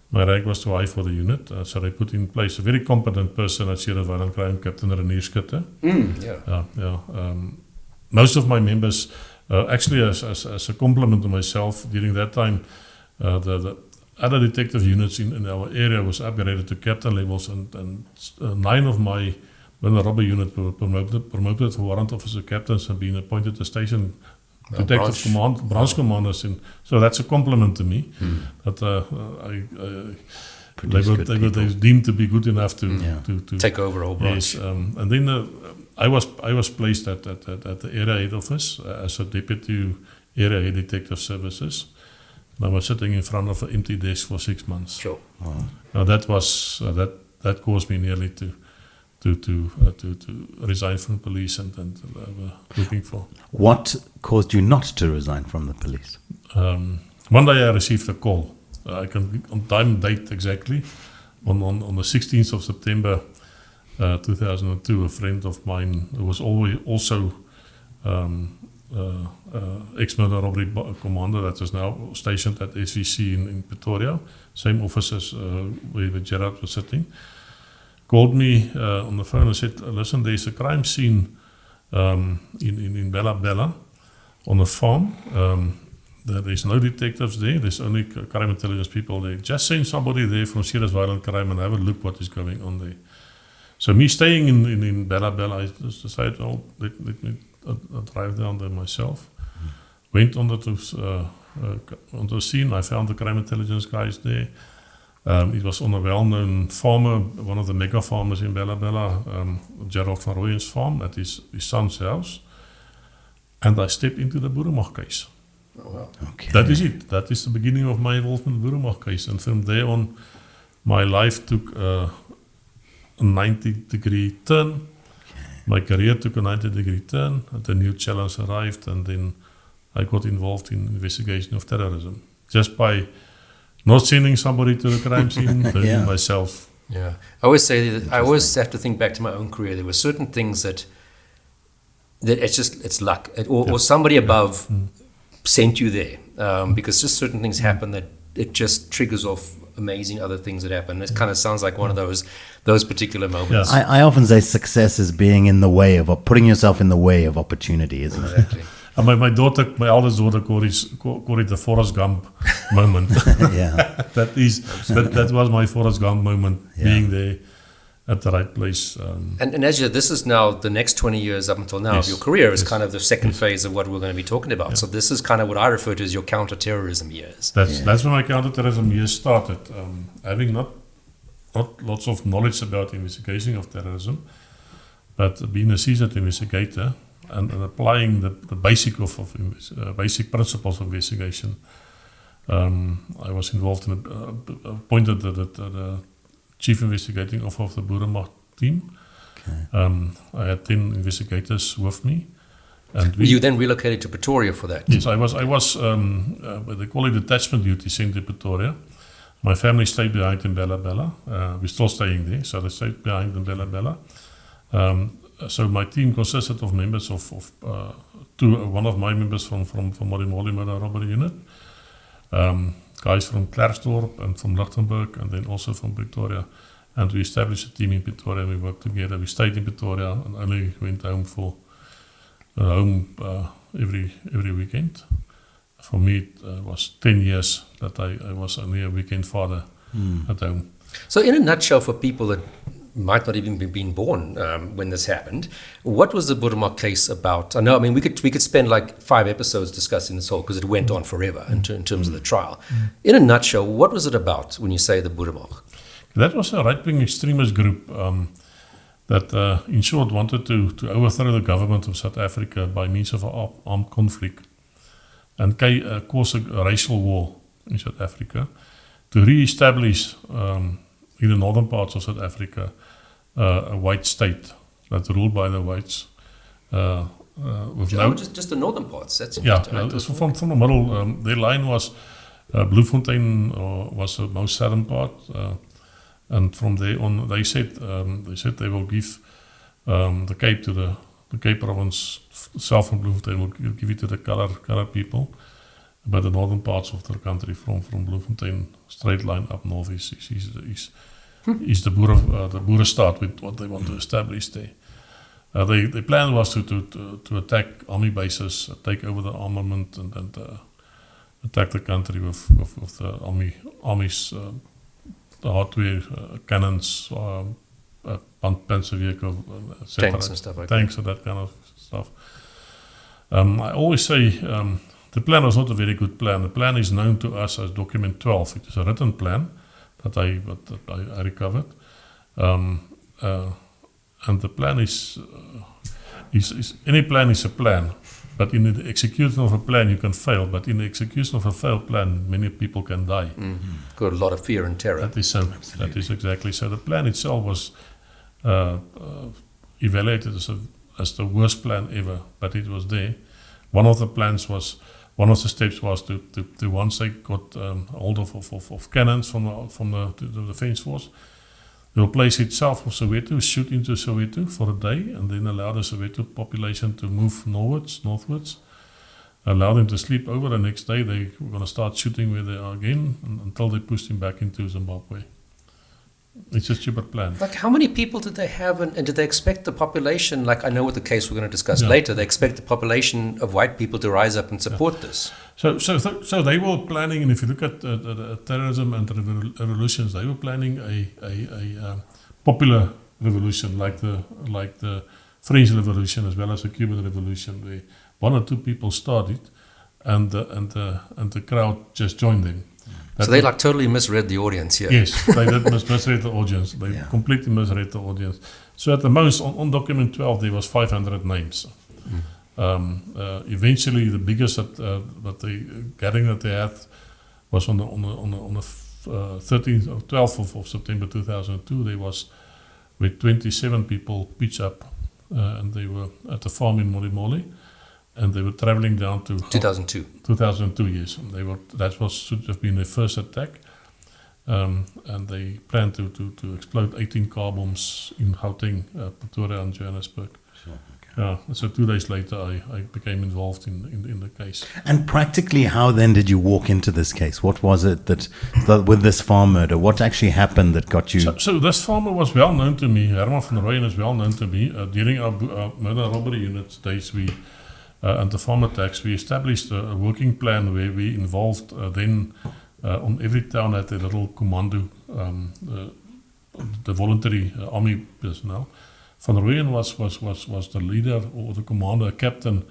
My rank was too high for the unit, so they put in place a very competent person at serious violent crime, Captain Renier Schutte. Most of my members, actually as a compliment to myself, during that time, the other detective units in our area was upgraded to captain levels, and 9 of my robbery unit were promoted for warrant officer captains and being appointed to station detective branch commanders. So that's a compliment to me. That they were deemed to be good enough to take over a whole branch. Yes, and then I was placed at the area head office as a deputy area head detective services. I was sitting in front of an empty desk for 6 months. Sure. Wow. Now that was that caused me nearly to resign from the police and looking for. What caused you not to resign from the police? One day I received a call. I can on time and date exactly. On the 16th of September 2002, a friend of mine who was also ex-murder robbery commander that is now stationed at SVC in Pretoria, same office as where Gerard was sitting, called me on the phone and said, listen, there's a crime scene in Bella on a farm. There's no detectives there, there's only crime intelligence people there. Just send somebody there from serious violent crime and have a look what is going on there. So me staying in Bella, I just decided, let me drive down there myself. Went on the scene. I found the crime intelligence guys there. It was on a well-known farmer, one of the mega farmers in Bella, Gerald van Rooyen's farm at his son's house. And I stepped into the Boeremag case. Oh, wow. Okay. That is it. That is the beginning of my involvement in the Boeremag case. And from there on, my life took a 90-degree turn. My career took a 90-degree turn, and a new challenge arrived, and then I got involved in investigation of terrorism. Just by not sending somebody to the crime scene, doing it myself. Yeah. I always say that I always have to think back to my own career. There were certain things that it's luck. Or somebody above sent you there. Because just certain things happen that it just triggers off amazing other things that happen. It kind of sounds like one of those particular moments. I often say success is being in the way of putting yourself in the way of opportunity, isn't it? Exactly. And my eldest daughter called it the Forrest Gump moment. Yeah. that was my Forrest Gump moment, being there at the right place. And as this is now the next 20 years up until now of your career is kind of the second phase of what we're going to be talking about. So this is kind of what I refer to as your counter-terrorism years. That's when my counter-terrorism years started. Having not lots of knowledge about investigation of terrorism, but being a seasoned investigator and applying the basic basic principles of investigation. I was involved in appointed the Chief Investigating Officer of the Boeremag team. Okay. I had 10 investigators with me. And you then relocated to Pretoria for that? Yes, I was they call it detachment duty sent to Pretoria. My family stayed behind in Bella Bella. We're still staying there, so they stayed behind in Bella Bella. So my team consisted of members of one of my members from Modimolle Murder Robbery Unit, guys from Klerksdorp and from Vreugdenburg, and then also from Pretoria. And we established a team in Pretoria and we worked together. We stayed in Pretoria and only went home for every weekend. For me, it was 10 years that I was only a weekend father at home. So in a nutshell, for people that might not even be been born when this happened, what was the Boeremag case about? I mean, we could spend like 5 episodes discussing this whole, because it went on forever in terms of the trial. In a nutshell, what was it about when you say the Boeremag? That was a right-wing extremist group that, in short, wanted to overthrow the government of South Africa by means of an armed conflict and cause a racial war in South Africa to re-establish in the northern parts of South Africa a white state that's ruled by the whites. Just the northern parts. That's from the middle. Their line was Bloemfontein was the most southern part, and from there on, they said they will give the Cape to the Cape province, south from Bloemfontein, will give it to the colored people. But the northern parts of the country, from Bloemfontein straight line up north, is the Boerestaat with what they want to establish there. The plan was to attack army bases, take over the armament, and attack the country with the army's the hardware, cannons, panzer vehicle, tanks and stuff like tanks and that kind of stuff. I always say the plan was not a very good plan. The plan is known to us as Document 12. It is a written plan that I recovered, and the plan is any plan is a plan, but in the execution of a plan you can fail. But in the execution of a failed plan, many people can die. Got a lot of fear and terror. That is so. That is exactly so. The plan itself was evaluated as the worst plan ever, but it was there. One of the steps was to once they got hold of cannons from the defense force, they will place itself of Soweto, shoot into Soweto for a day, and then allow the Soweto population to move northwards, allow them to sleep over. The next day they were going to start shooting where they are again until they pushed him back into Zimbabwe. It's a stupid plan. Like, how many people did they have, and did they expect the population, like I know what the case we're going to discuss later, they expect the population of white people to rise up and support this? So they were planning, and if you look at terrorism and revolutions, they were planning a popular revolution like the French Revolution as well as the Cuban Revolution, where 1 or 2 people started, and the crowd just joined them. So they totally misread the audience here. Yes, they did misread the audience. They completely misread the audience. So at the most, on Document 12, there was 500 names. Eventually, the biggest that the gathering that they had was on the 13th or 12th of September 2002. There was with 27 people pitch up, and they were at the farm in Modimolle. And they were traveling down to 2002. 2002, yes. And that should have been their first attack. And they planned to explode 18 car bombs in Gauteng, Pretoria, and Johannesburg. Sure, So 2 days later, I became involved in the case. And practically, how then did you walk into this case? What was it that with this farm murder, what actually happened that got you? So this farmer was well known to me. Herman van Rooyen is well known to me. During our murder and robbery unit days, and the farm attacks, we established a working plan where we involved then on every town had a little commando, the voluntary army personnel. Van Rooyen was the leader or the commander, a captain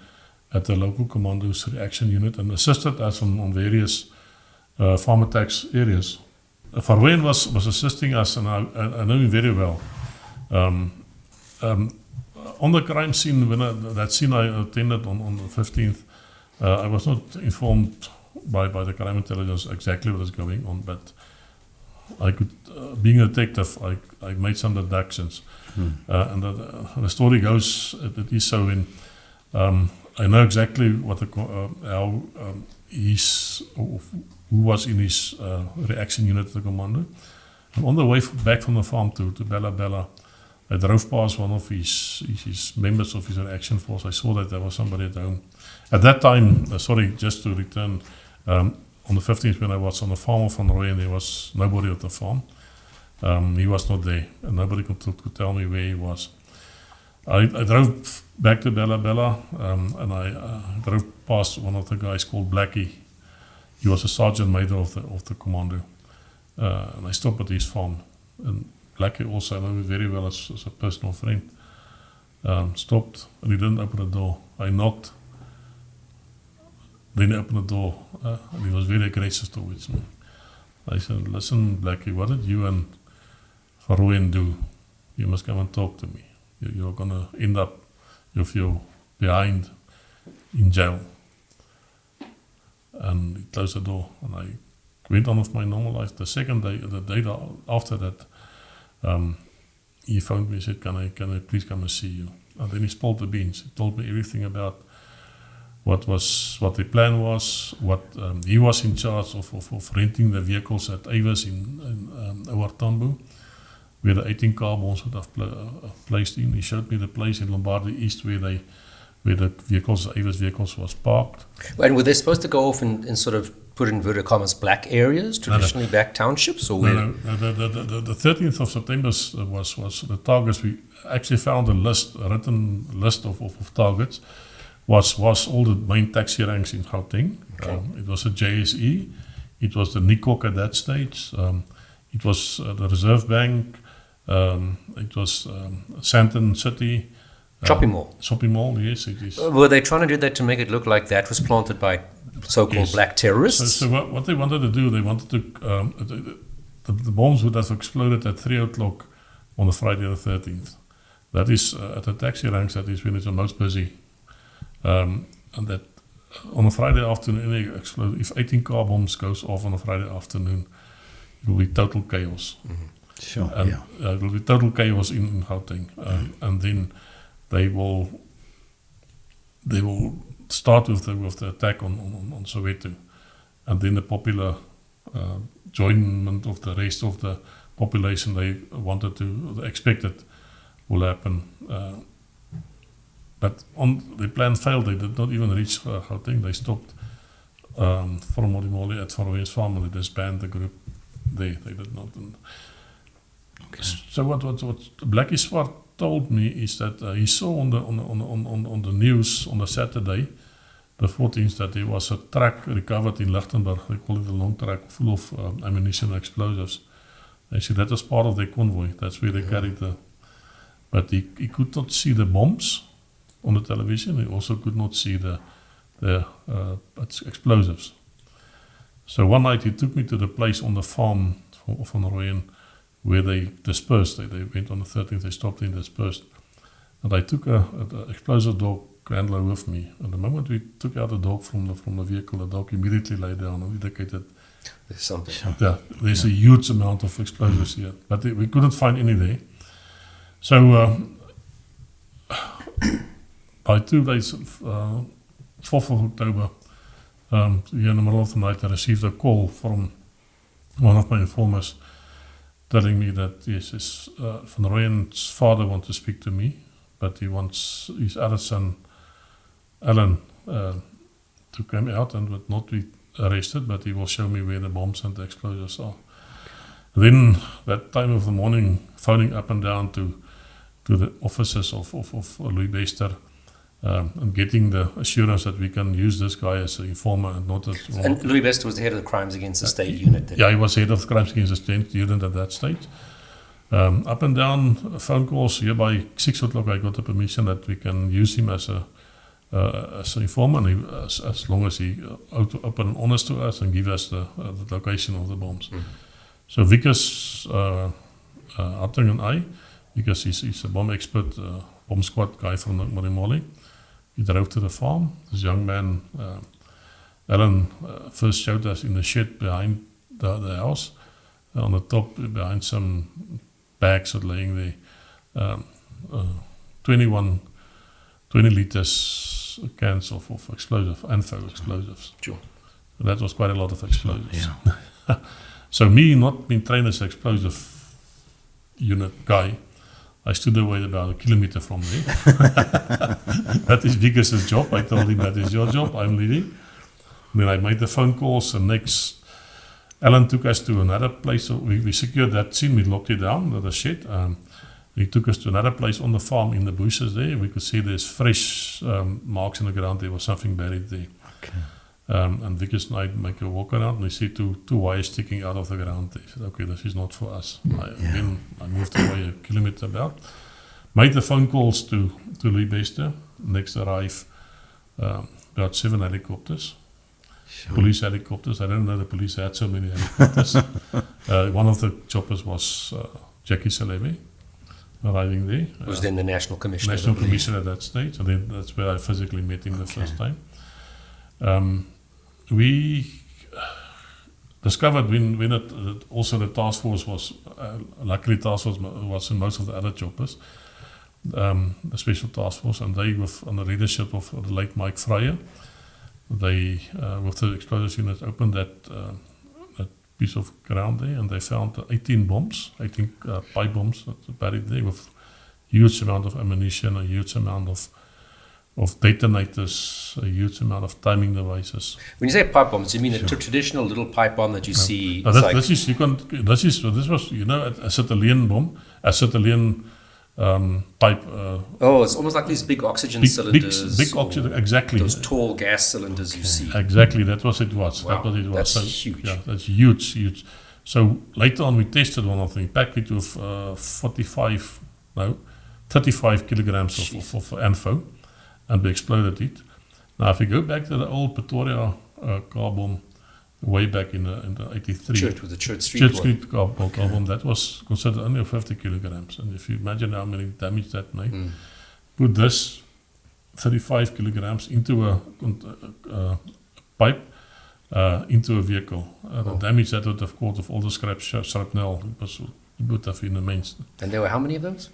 at the local commando's reaction unit, and assisted us on various farm attacks areas. Van Rooyen was assisting us, and I know him very well. On the crime scene, that scene I attended on the 15th, I was not informed by the crime intelligence exactly what is going on, but I could, being a detective, I made some deductions. And the story goes, it is so in, I know exactly what how who was in his reaction unit, the commando. And on the way back from the farm to Bella Bella, I drove past one of his members of his reaction force. I saw that there was somebody at home. At that time, just to return, on the 15th when I was on the farm of Van Rooyen, there was nobody at the farm. He was not there, and nobody could tell me where he was. I drove back to Bella Bella, and I drove past one of the guys called Blackie. He was a sergeant major of the commando, and I stopped at his farm. And Blackie also, I know him very well as a personal friend. Stopped, and he didn't open the door. I knocked. Then he opened the door, and he was very aggressive towards me. I said, "Listen, Blackie, what did you and Van Rooyen do? You must come and talk to me. You're going to end up with you behind in jail." And he closed the door, and I went on with my normal life. The second day, the day after that, he phoned me and said, can I please come and see you? And then he spilled the beans. He told me everything about what the plan was, what he was in charge of renting the vehicles at Avis in Ouartambo, where the 18 car bombs would have placed in. He showed me the place in Lombardy East where the vehicles, Avis vehicles, was parked. And were they supposed to go off in sort of, put in inverted commas, black areas, traditionally black townships? Or no, the 13th of September was the targets. We actually found a written list of targets. Was all the main taxi ranks in Gauteng. Okay. It was a JSE, it was the NICOC at that stage, it was the Reserve Bank, it was Sandton City. Shopping Mall. Shopping Mall, yes, it is. Were they trying to do that to make it look like that was planted by so-called black terrorists? So what they wanted to do, they wanted to, the bombs would have exploded at 3 o'clock on the Friday the 13th. That is, at the taxi ranks, that is when it's the most busy. And that on a Friday afternoon, if 18 car bombs goes off on a Friday afternoon, it will be total chaos. Mm-hmm. Sure. And, it will be total chaos in Gauteng, and then they will start with the attack on Soweto, and then the popular joinement of the rest of the population they expected will happen. But the plan failed. They did not even reach Gauteng. They stopped from Modimolle at Van Rooyen's farm, and they disbanded the group there. They did not. Okay. So what Blackie Swart told me is that he saw on the news on the Saturday, the 14th, that there was a truck recovered in Lichtenburg. They call it a long truck full of ammunition and explosives. They said that was part of their convoy. That's where they carried the. But he could not see the bombs on the television. He also could not see the explosives. So one night he took me to the place on the farm of Van Rooyen where they dispersed. They went on the 13th, they stopped and dispersed. And I took an explosive dog handler with me. And the moment we took out the dog from the vehicle, the dog immediately lay down and indicated there's something. Yeah, there's a huge amount of explosives here. But we couldn't find any there. So by 2 days, 4th of October, here in the middle of the night, I received a call from one of my informers telling me that yes, Van Rooyen's father wants to speak to me. but he wants his other son, Alan, to come out and would not be arrested, but he will show me where the bombs and the explosives are. Then, that time of the morning, phoning up and down to the officers of Louis Bester, and getting the assurance that we can use this guy as an informer and not as... And Louis Bester was the head of the Crimes Against the State unit then? Yeah, he was head of the Crimes Against the State unit at that stage. Up and down phone calls, here by 6 o'clock I got the permission that we can use him as an informant, as long as he open and honest to us and give us the location of the bombs. So Vickers, Harting and I, because he's a bomb expert, bomb squad guy from Morimoli, he drove to the farm. This young man, Alan, first showed us in the shed behind the house, on the top behind some bags that laying there, 20 liters cans of explosive, ANFO explosives. Sure. So that was quite a lot of explosives. Yeah. So me not being trained as an explosive unit guy, I stood away about 1 kilometer from there. That is Vickers' job. I told him that is your job, I'm leading. Then I made the phone calls, and next Alan took us to another place. We secured that scene, we locked it down, the shed. He took us to another place on the farm in the bushes there. We could see there's fresh marks in the ground. There was something buried there. Okay. And Vickers and I make a walk around, and we see two wires sticking out of the ground. They said, okay, this is not for us. Again, I moved away 1 kilometer about. Made the phone calls to Louis Bester. Next arrived about 7 helicopters. Sure. Police helicopters. I didn't know the police had so many helicopters. One of the choppers was Jackie Salevi, arriving there. Was then the National Commissioner. National Commissioner at that stage, and then that's where I physically met him the first time. We discovered when also the task force was, luckily task force was in most of the other choppers, the special task force, and they, with on the leadership of the late Mike Fryer, they, with the explosives unit, opened that piece of ground there, and they found 18 bombs, 18 pipe bombs buried there with huge amount of ammunition, a huge amount of detonators, a huge amount of timing devices. When you say pipe bombs, do you mean a traditional little pipe bomb that you see? This was, you know, a acetylene bomb, acetylene pipe. It's almost like these big oxygen cylinders. Big oxygen, exactly. Those tall gas cylinders you see. Exactly, that was it was. Wow, that was it was. that's so, huge. Yeah, that's huge. So later on we tested one of them, packed it with 35 kilograms of ANFO, and we exploded it. Now if you go back to the old Pretoria car bomb, way back in the 83. With the Church Street car bomb, that was considered only 50 kilograms. And if you imagine how many damage that made, put this 35 kilograms into a pipe, into a vehicle. The damage that would have caused of all the shrapnel would have been immense. And there were how many of those?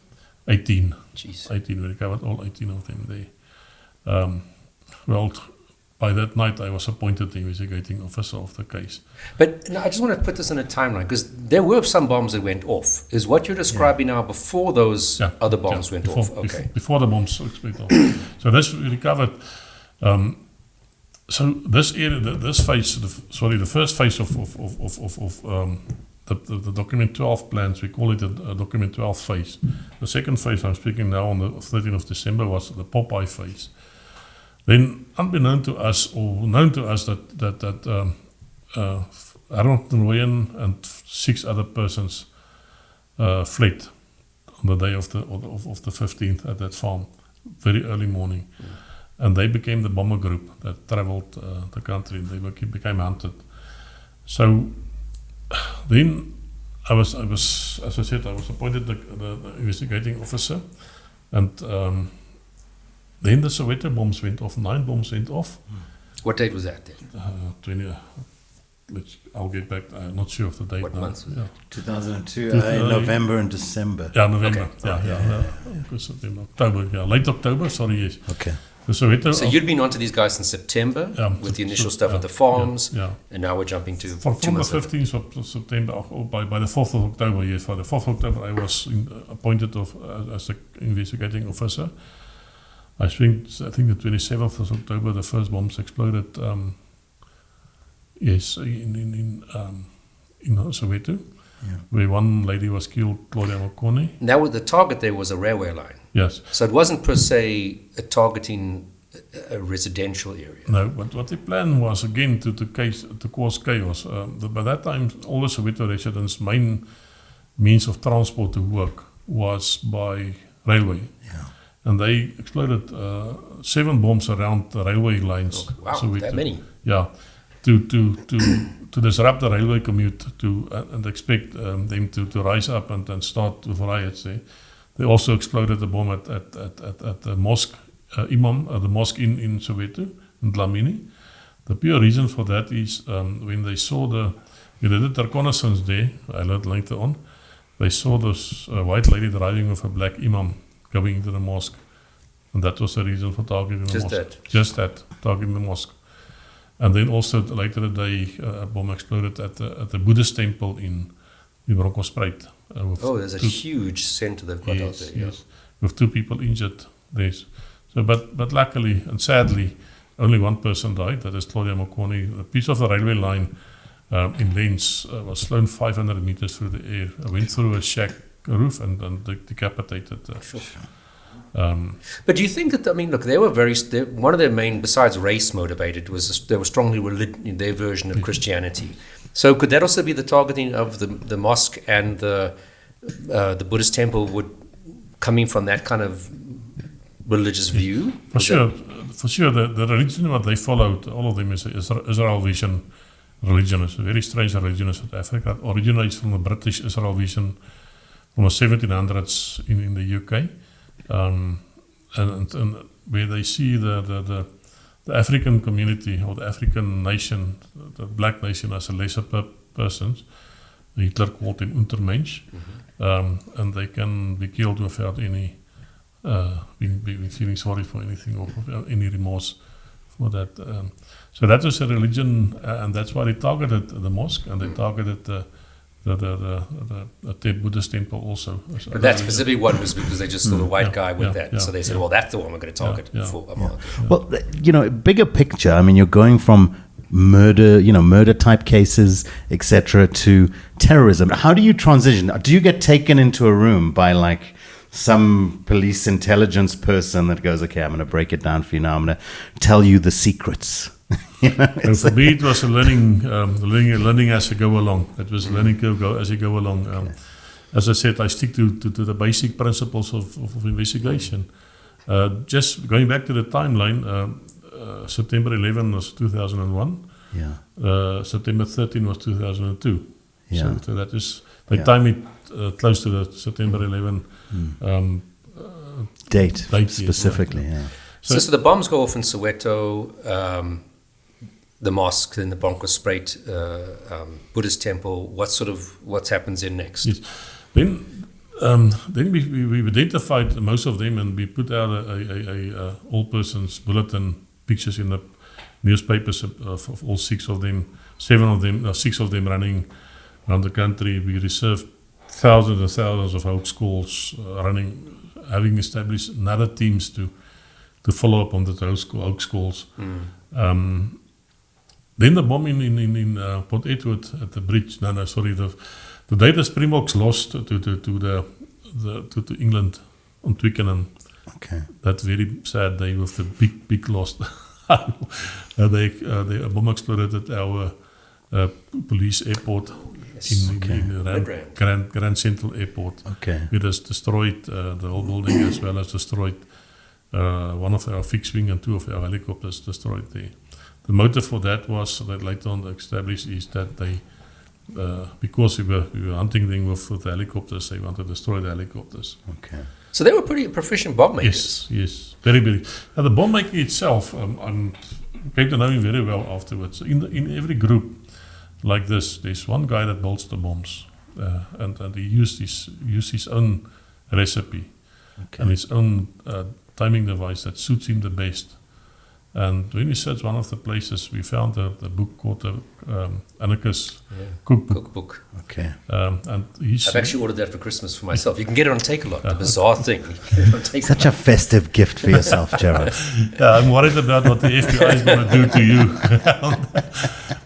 18. Jeez. 18, we recovered all 18 of them there. By that night, I was appointed the investigating officer of the case. But no, I just want to put this in a timeline, because there were some bombs that went off. Is what you're describing now before those other bombs went off? Okay. Before the bombs went off. So this we recovered. So this area, this phase, the first phase of the document 12 plans, we call it a document 12 phase. The second phase I'm speaking now on the 13th of December was the Popeye phase. Then, unbeknown to us, or known to us, that Arnold Nguyen and 6 other persons fled on the day of the 15th at that farm, very early morning, and they became the bomber group that travelled the country. They became hunted. So then I was, as I said, I was appointed the investigating officer, and then the Soweto bombs went off. 9 bombs went off. What date was that then? 20. I'll get back. I'm not sure of the date. What months? Yeah. 2002, November and December. Yeah, November. Okay. Yeah. October. Yeah, late October. Sorry, yes. Okay. The Soweto. So you'd been onto these guys in September with the initial stuff at the farms, and now we're jumping to from the 15th of September, or by the 4th of October, yes, by the 4th of October I was appointed as an investigating officer. I think the 27th of October the first bombs exploded, in Soweto, where one lady was killed, Claudia Makoni. Now the target there was a railway line. Yes. So it wasn't per se targeting a residential area. No, but what the plan was again to cause chaos. By that time, all the Soweto residents' main means of transport to work was by railway. Yeah. And they exploded 7 bombs around the railway lines. Oh, wow, Soweto. That many? Yeah, to disrupt the railway commute and expect them to rise up and start with riots there. They also exploded a bomb at the mosque, the mosque in Soweto, in Dlamini. The pure reason for that is when they saw we did a reconnaissance there, I learned later on, they saw this white lady driving with a black imam going into the mosque. And that was the reason for targeting the mosque. Just that, targeting the mosque. And then also later that day, a bomb exploded at the Buddhist temple in Bronkhorstspruit. There's a huge center they've got out there. Yes, with 2 people injured there. So, but luckily and sadly, only 1 person died. That is Claudia Makoni. A piece of the railway line in Lens was flown 500 meters through the air. Went through a shack roof and decapitated. But do you think that, they were one of their main, besides race motivated, was they were strongly in their version of Christianity. So could that also be the targeting of the mosque and the Buddhist temple coming from that kind of religious view? For sure. The religion that they followed, all of them is Israel Vision religion. It's a very strange religion in South Africa. It originates from the British Israel Vision from the 1700s in the UK. And where they see the African community or the African nation, the black nation, as a lesser person. Hitler called them Untermensch, and they can be killed without any being feeling sorry for anything or any remorse for that. So that was a religion, and that's why they targeted the mosque and they targeted the Buddhist temple also. But that specific one was because they just saw the white guy with that. So they said, well, that's the one we're going to target for a market. Well, bigger picture, you're going from murder type cases, etc., to terrorism. How do you transition? Do you get taken into a room by some police intelligence person that goes, okay, I'm going to break it down for you now. I'm going to tell you the secrets. For me, it was a learning as you go along. It was learning as you go along. As I said, I stick to the basic principles of investigation. Just going back to the timeline, September 11 was 2001. September 13 was 2002. So that is, they time it close to the September 11 date specifically. So the bombs go off in Soweto, the mosque, then the Bronkhorstspruit Buddhist temple. What happens in next? Yes. Then we identified most of them, and we put out a all persons bulletin, pictures in the newspapers of all 6 of them, 6 of them running around the country. We reserved thousands and thousands of hoax calls having established another teams to follow up on the hoax calls. Then the bomb in Port Edward at the bridge. The day the Springboks lost to England on Twickenham. Okay. That very sad day with the big loss. A bomb exploded at our police airport in Grand Central Airport. Okay. It has destroyed the whole building as well as destroyed one of our fixed wing and 2 of our helicopters destroyed there. The motive for that was that later on established is that they, because we were hunting them with the helicopters, they wanted to destroy the helicopters. Okay. So they were pretty proficient bomb makers. Yes, very big. The bomb maker itself, I came to know him very well afterwards. In every group like this, there's one guy that builds the bombs, and he used his own recipe and his own timing device that suits him the best. And when we searched one of the places, we found the book called the Anarchist Cookbook. Okay. And I've actually ordered that for Christmas for myself. You can get it on Take-A-Lot, the bizarre thing. Such a festive gift for yourself, Gerald. I'm worried about what the FBI is going to do to you.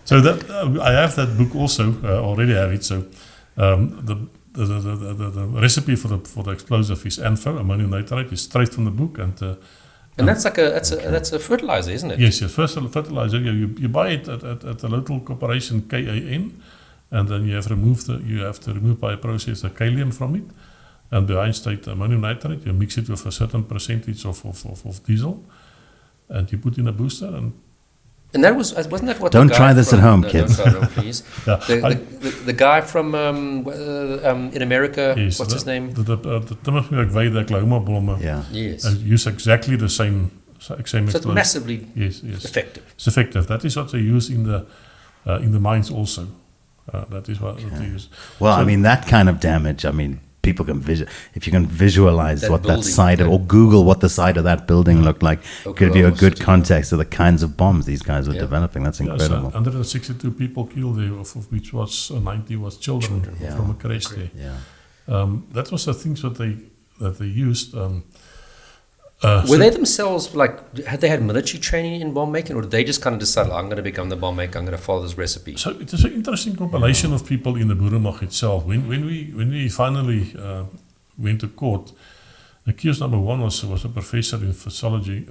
So that I have that book also, already have it. So the recipe for the explosive is ANFO, ammonium nitrate, is straight from the book, and that's like that's a fertilizer, isn't it? Yes, first fertilizer. You buy it at a local corporation, KAN, and then you have to remove by a process the kalium from it, and behind state ammonium nitrate. You mix it with a certain percentage of diesel, and you put in a booster. And that wasn't that what? Don't try this at home, kids. Don't try at home, please. The guy from in America, yes, what's his name? The Timothy Oklahoma bomber. Yeah. Yes. Use exactly the same So it's explosive. massively yes. effective. It's effective. That is what they use in the mines also. That is what they use. Well, So- I mean, that kind of damage, I mean, people can if you can visualize That what that building, side or Google what the side of that building looked like, give you a good City. context of the kinds of bombs these guys were Yeah. developing. That's Yeah, incredible. so 162 people killed there, of which was 90 was children Yeah. from a crash there. Yeah. That was the things that they used. Were they themselves had they had military training in bomb making, or did they just kind of decide, I'm going to become the bomb maker, I'm going to follow this recipe? So it is an interesting compilation of people in the Boeremag itself. When we finally went to court, accused number one was a professor in physiology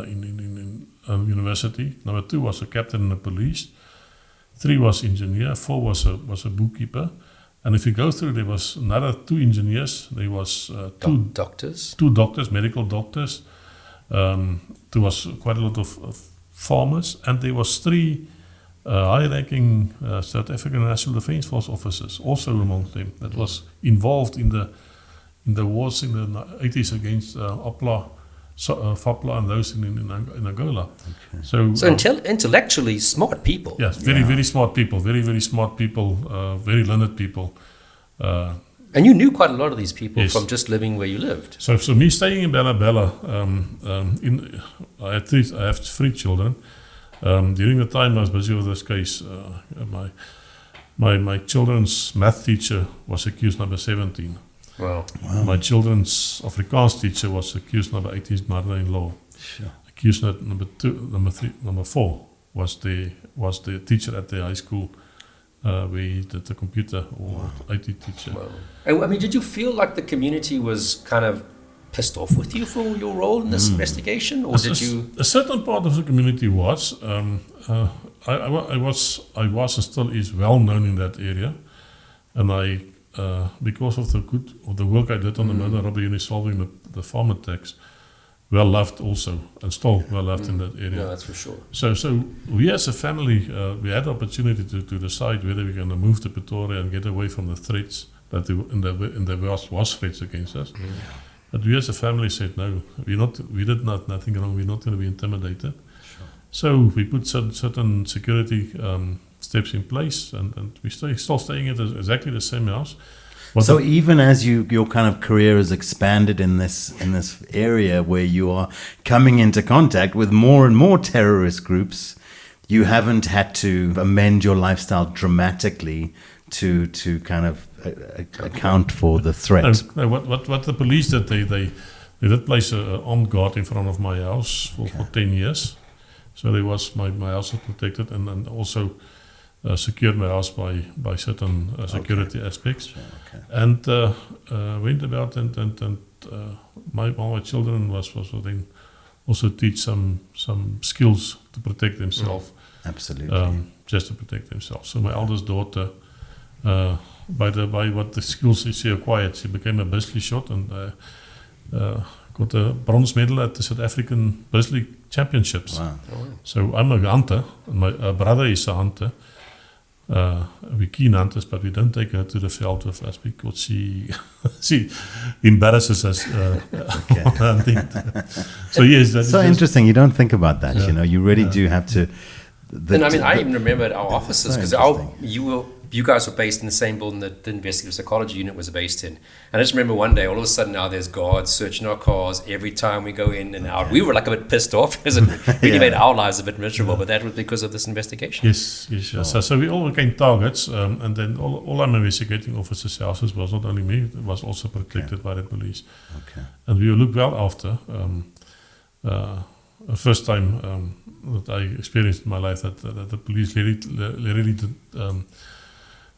in university. Number two was a captain in the police. 3 was engineer. 4 was a bookkeeper. And if you go through, there was another 2 engineers. There was Doctors? 2 doctors, medical doctors. There was quite a lot of farmers, and there was 3 high-ranking South African National Defence Force officers also amongst them that was involved in the wars in the 80s against FAPLA and those in Angola. Okay. So Intellectually smart people. yes, very smart people, very smart people, very learned people. And you knew quite a lot of these people Yes. from just living where you lived. So me staying in Bella, I have 3 children. During the time I was busy with this case, my children's math teacher was accused number 17. Wow. My children's Afrikaans teacher was accused number 18, mother-in-law. Sure. Accused number 4 was the teacher at the high school where he did the computer or IT teacher. Wow. And, I mean, did you feel like the community was kind of pissed off with you for your role in this investigation, or did you? A certain part of the community was. I was and still is well known in that area, and I because of the work I did on the murder robbery unit solving the farm attacks, well loved also, and still well loved in that area. Yeah, that's for sure. So we as a family, we had the opportunity to decide whether we're going to move to Pretoria and get away from the threats that there was threats against us. But we as a family said no, we did nothing wrong. We're not going to be intimidated. Sure. So we put certain security steps in place, and we're still staying at exactly the same house. So even as your kind of career has expanded in this area where you are coming into contact with more and more terrorist groups, you haven't had to amend your lifestyle dramatically to kind of account for the threat. No, what the police did, they did place an armed guard in front of my house for 10 years. So there was my house was protected, and also secured my house by certain security aspects. Sure, okay. And went about and my children was then also teach some skills to protect themselves. Absolutely. Just to protect themselves. So my eldest daughter, by what the skills she acquired, she became a Bisley shot and got a bronze medal at the South African Bisley Championships. Wow. So I'm a hunter, and my brother is a hunter. We're keen hunters, but we don't take her to the field with us because she embarrasses us hunting. So yes, that's so interesting. You don't think about that. Yeah. You know, you really do have to. And I mean, I even remember at our offices, because interesting. you were you guys were based in the same building that the investigative psychology unit was based in. And I just remember one day, all of a sudden now there's guards searching our cars every time we go in and out. We were like a bit pissed off because it really made our lives a bit miserable, but that was because of this investigation. Yes. So we all became targets, and then all our investigating officers' houses was not only me, it was also protected by the police. Okay. And we were looked well after. The first time that I experienced in my life that the police really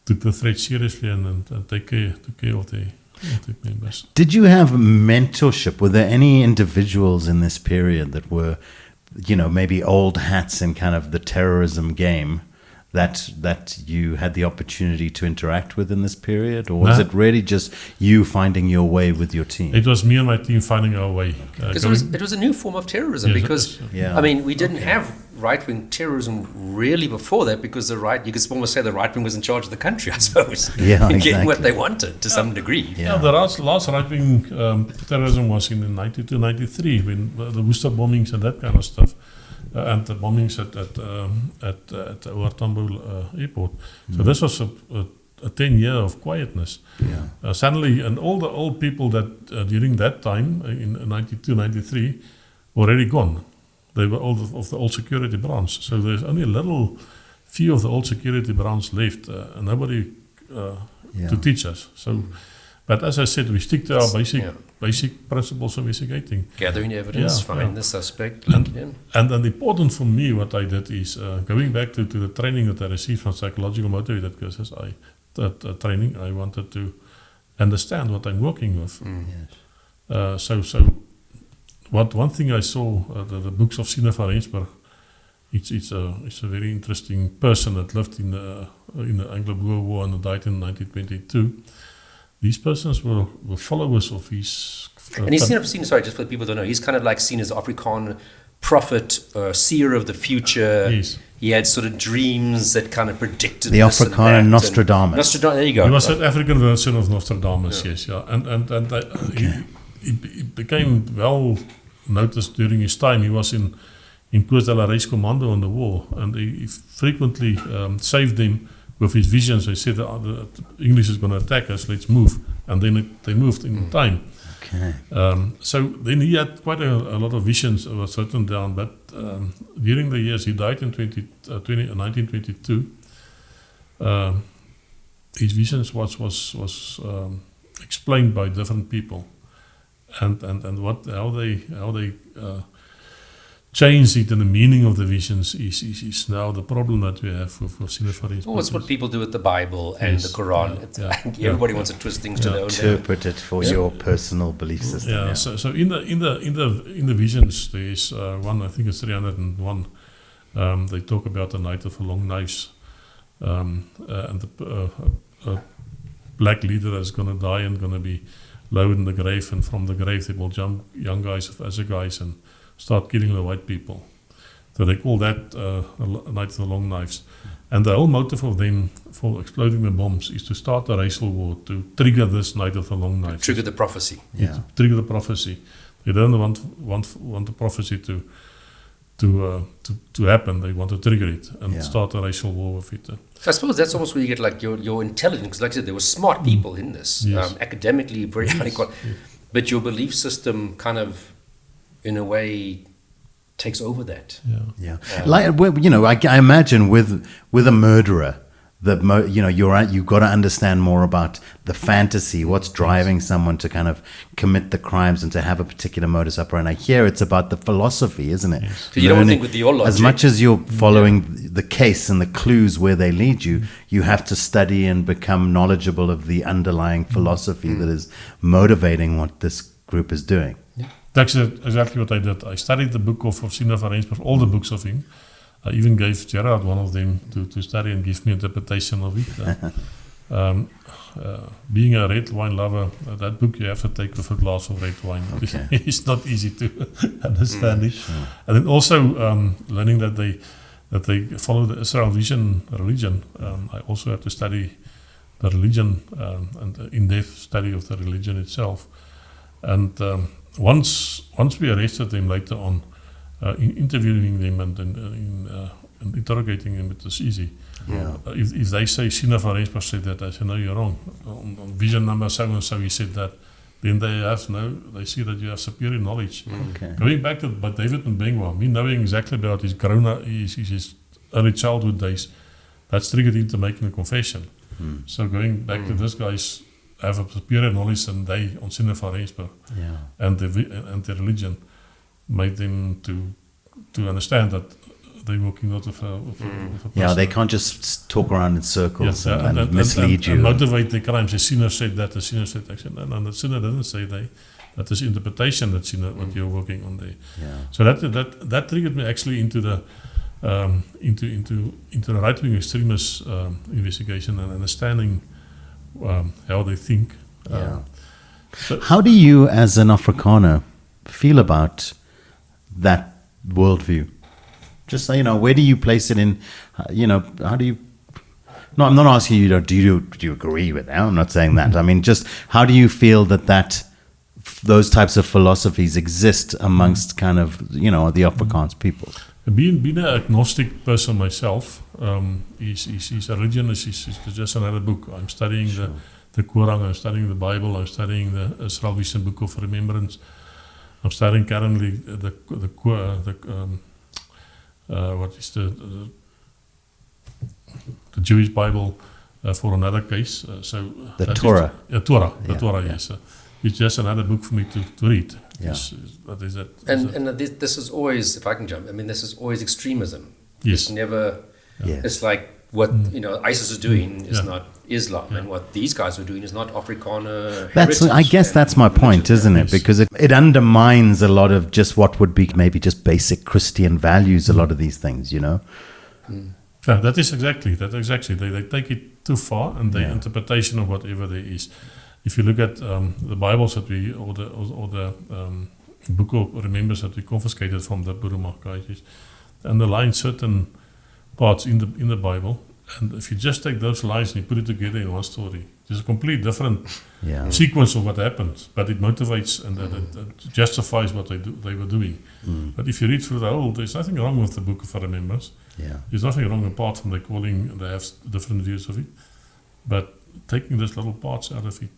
took the threat seriously and took care of their members. Did you have mentorship? Were there any individuals in this period that were, maybe old hats in kind of the terrorism game that you had the opportunity to interact with in this period? Or was it really just you finding your way with your team? It was me and my team finding our way. Because it was a new form of terrorism, because, we didn't have right-wing terrorism really before that, because you could almost say the right wing was in charge of the country, I suppose. Getting what they wanted to some degree. The last right-wing terrorism was in 92, 93, when the Worcester bombings and that kind of stuff. And the bombings at Tambo airport. So this was a 10 year of quietness. Suddenly, and all the old people that during that time, in 92, 93, were already gone. They were all of the old security branch. So there's only a little few of the old security branch left, and nobody to teach us. So, but as I said, we stick to our basic principles of investigating. Gathering evidence, find the suspect. And then important for me, what I did is going back to the training that I received from psychological motivated courses. Training, I wanted to understand what I'm working with. One thing I saw, the books of Colonel Tollie Vreugdenburg, it's a very interesting person that lived in the Anglo-Boer War and died in 1922. These persons were followers of his... and he's seen, sorry, just for people who don't know, he's kind of like seen as Afrikaan prophet, seer of the future. Yes. He had sort of dreams that kind of predicted the Afrikaan Nostradamus. There you go. He was an African version of Nostradamus, And he became well noticed during his time. He was in Coast de la Reis Commando on the war, and he frequently saved them with his visions. They said the English is going to attack us, let's move. And then they moved in time. Okay. So then he had quite a lot of visions was written down, but during the years, he died in 1922. His visions was explained by different people, and how they changed it, and the meaning of the visions is now the problem that we have with Colonel Tollie. Well, it's what people do with the Bible and the Quran. Everybody wants to twist things to their own. Interpret it for your personal belief system. So in the visions, there is one. I think it's 301. They talk about the night of the long knives, and the black leader is going to die and going to be lowered in the grave, and from the grave they will jump young guys of other guys and start killing the white people. So they call that Night of the Long Knives. And the whole motive of them for exploding the bombs is to start a racial war, to trigger this Night of the Long Knives. Trigger the prophecy. To trigger the prophecy. They don't want the prophecy to happen. They want to trigger it and start a racial war with it. So I suppose that's almost where you get like your intelligence. Because like I said, there were smart people in this, academically very highly qualified. But your belief system kind of, in a way, takes over that. I imagine with a murderer, you've got to understand more about the fantasy, what's driving someone to kind of commit the crimes and to have a particular modus operandi. Here, it's about the philosophy, isn't it? So you don't think with your logic. As much as you're following the case and the clues where they lead you, you have to study and become knowledgeable of the underlying philosophy that is motivating what this group is doing. That's exactly what I did. I studied the book of Colonel Tollie Vreugdenburg, all the books of him. I even gave Gerard one of them to study and give me interpretation of it. Being a red wine lover, that book you have to take with a glass of red wine. Okay. It's not easy to understand it. Sure. And then also learning that they follow the Israel religion. I also have to study the religion and in-depth study of the religion itself. And once we arrested them later on, interviewing them and interrogating them, it is easy. Yeah. If they say Sina van Rensburg said that, I say no, you're wrong. On vision number so and so he said that. Then they see that you have superior knowledge. Okay. Going back to David Mbengwa, me knowing exactly about his early childhood days, that's triggered him to making a confession. So going back to this guy's have a superior knowledge than they on Sina van Rensburg, and the religion made them to understand that they're walking out of a person. Yeah, they can't just talk around in circles and mislead you. And motivate the crimes. The sinner said that, the sinner said that. No, the sinner didn't say that is interpretation that sinner, what you're working on there. Yeah. So that triggered me actually into the right-wing extremist investigation and understanding how they think. How do you, as an Afrikaner, feel about that worldview? Just so, where do you place it in? How do you? No, I'm not asking you. Do you agree with that? I'm not saying that. I mean, just how do you feel that those types of philosophies exist amongst kind of the Afrikaans people? Being an agnostic person myself, is a religion is just another book. I'm studying the Quran, I'm studying the Bible, I'm studying the Salvation Book of Remembrance. I'm studying currently what is the Jewish Bible for another case. The Torah. Torah, yes. It's just another book for me to read. Yeah. This is always, if I can jump, this is always extremism. Yes. It's never, Yes. it's like what ISIS is doing is not Islam, and what these guys are doing is not Afrikaner heritage. I guess that's my point, isn't it? Because it undermines a lot of just what would be maybe just basic Christian values, a lot of these things, Yeah, that is exactly. They take it too far, and the interpretation of whatever there is. If you look at the Bibles that or the Book of Remembrance that we confiscated from the Boeremag guys, underline certain parts in the Bible, and if you just take those lines and you put it together in one story, there's a complete different sequence of what happens, but it motivates and it justifies what they were doing. But if you read through the whole, there's nothing wrong with the Book of Remembrance. There's nothing wrong apart from they have different views of it, but taking those little parts out of it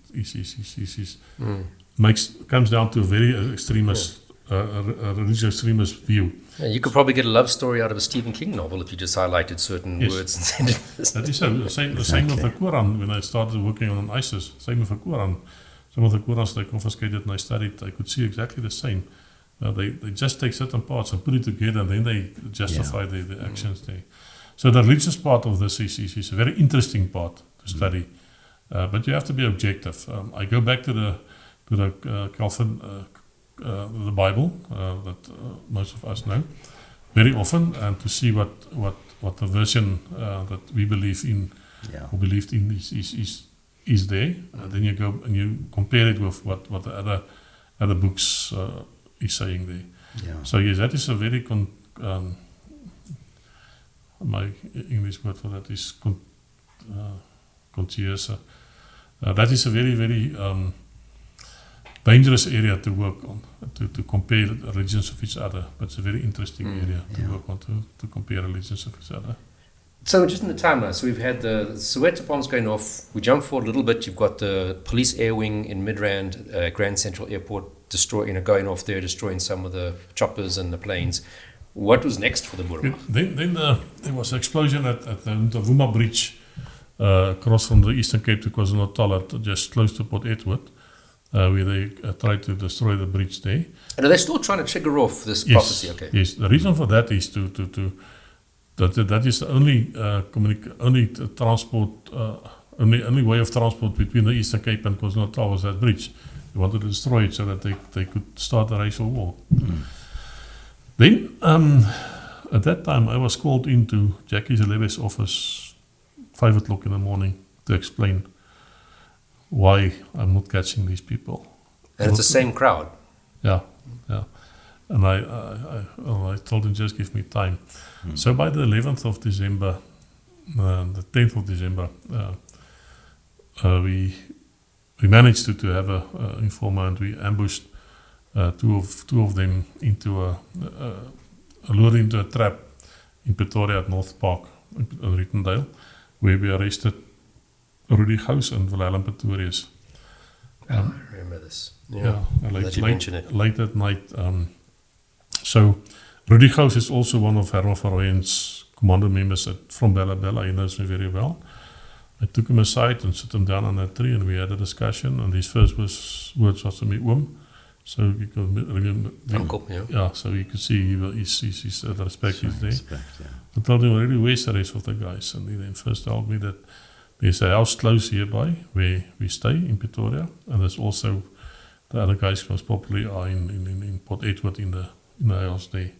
comes down to a very extremist, religious extremist view. Yeah, you could probably get a love story out of a Stephen King novel if you just highlighted certain words and said it. That is the same with the Quran. When I started working on ISIS, same with the Quran. Some of the Qurans they confiscated and I studied, I could see exactly the same. They just take certain parts and put it together, and then they justify the actions there. So the religious part of this is a very interesting part to study, but you have to be objective. I go back to the Calvin, the Bible that most of us know very often, and to see what the version that we believe in or believed in is there, and then you go and you compare it with what the other books is saying there. So yes, that is a very my English word for that is conscious. That is a very, very dangerous area to work on, to compare religions of each other. But it's a very interesting area to work on, to compare religions of each other. So just in the timeline, so we've had the Soweto bombs going off. We jump forward a little bit. You've got the police air wing in Midrand, Grand Central Airport, going off there, destroying some of the choppers and the planes. What was next for the Boeremag? Then there was an explosion at the Ntavuma Bridge, across from the Eastern Cape to KwaZulu-Natal, just close to Port Edward, where they tried to destroy the bridge there. And are they still trying to trigger off this prophecy? Okay. Yes, the reason for that is that is the only transport, only way of transport between the Eastern Cape and KwaZulu-Natal was that bridge. They wanted to destroy it so that they could start a racial war. Then, at that time, I was called into Jackie Zalebe's office 5 o'clock in the morning to explain why I'm not catching these people. And it's the same crowd. Yeah. And I told him, just give me time. So by the 11th of December, the 10th of December, we managed to have an informer, and we ambushed two of them into lured into a trap in Pretoria at North Park in Rittendale, where we arrested Rudy Gous and Wilhelm Pretorius. I remember this. Late, you mention it. late at night. So Rudy Gous is also one of Herman van Rooyen's commando members from Bella Bella. He knows me very well. I took him aside and set him down on a tree, and we had a discussion. And his first words was to me, "Oom." So you could remember, Uncle, yeah. Yeah, so you could see he's the respect is there. I told him already, where's the rest of the guys? And he then first told me that there's a house close hereby where we stay in Pretoria, and there's also the other guys most probably are in Port Edward in the house there.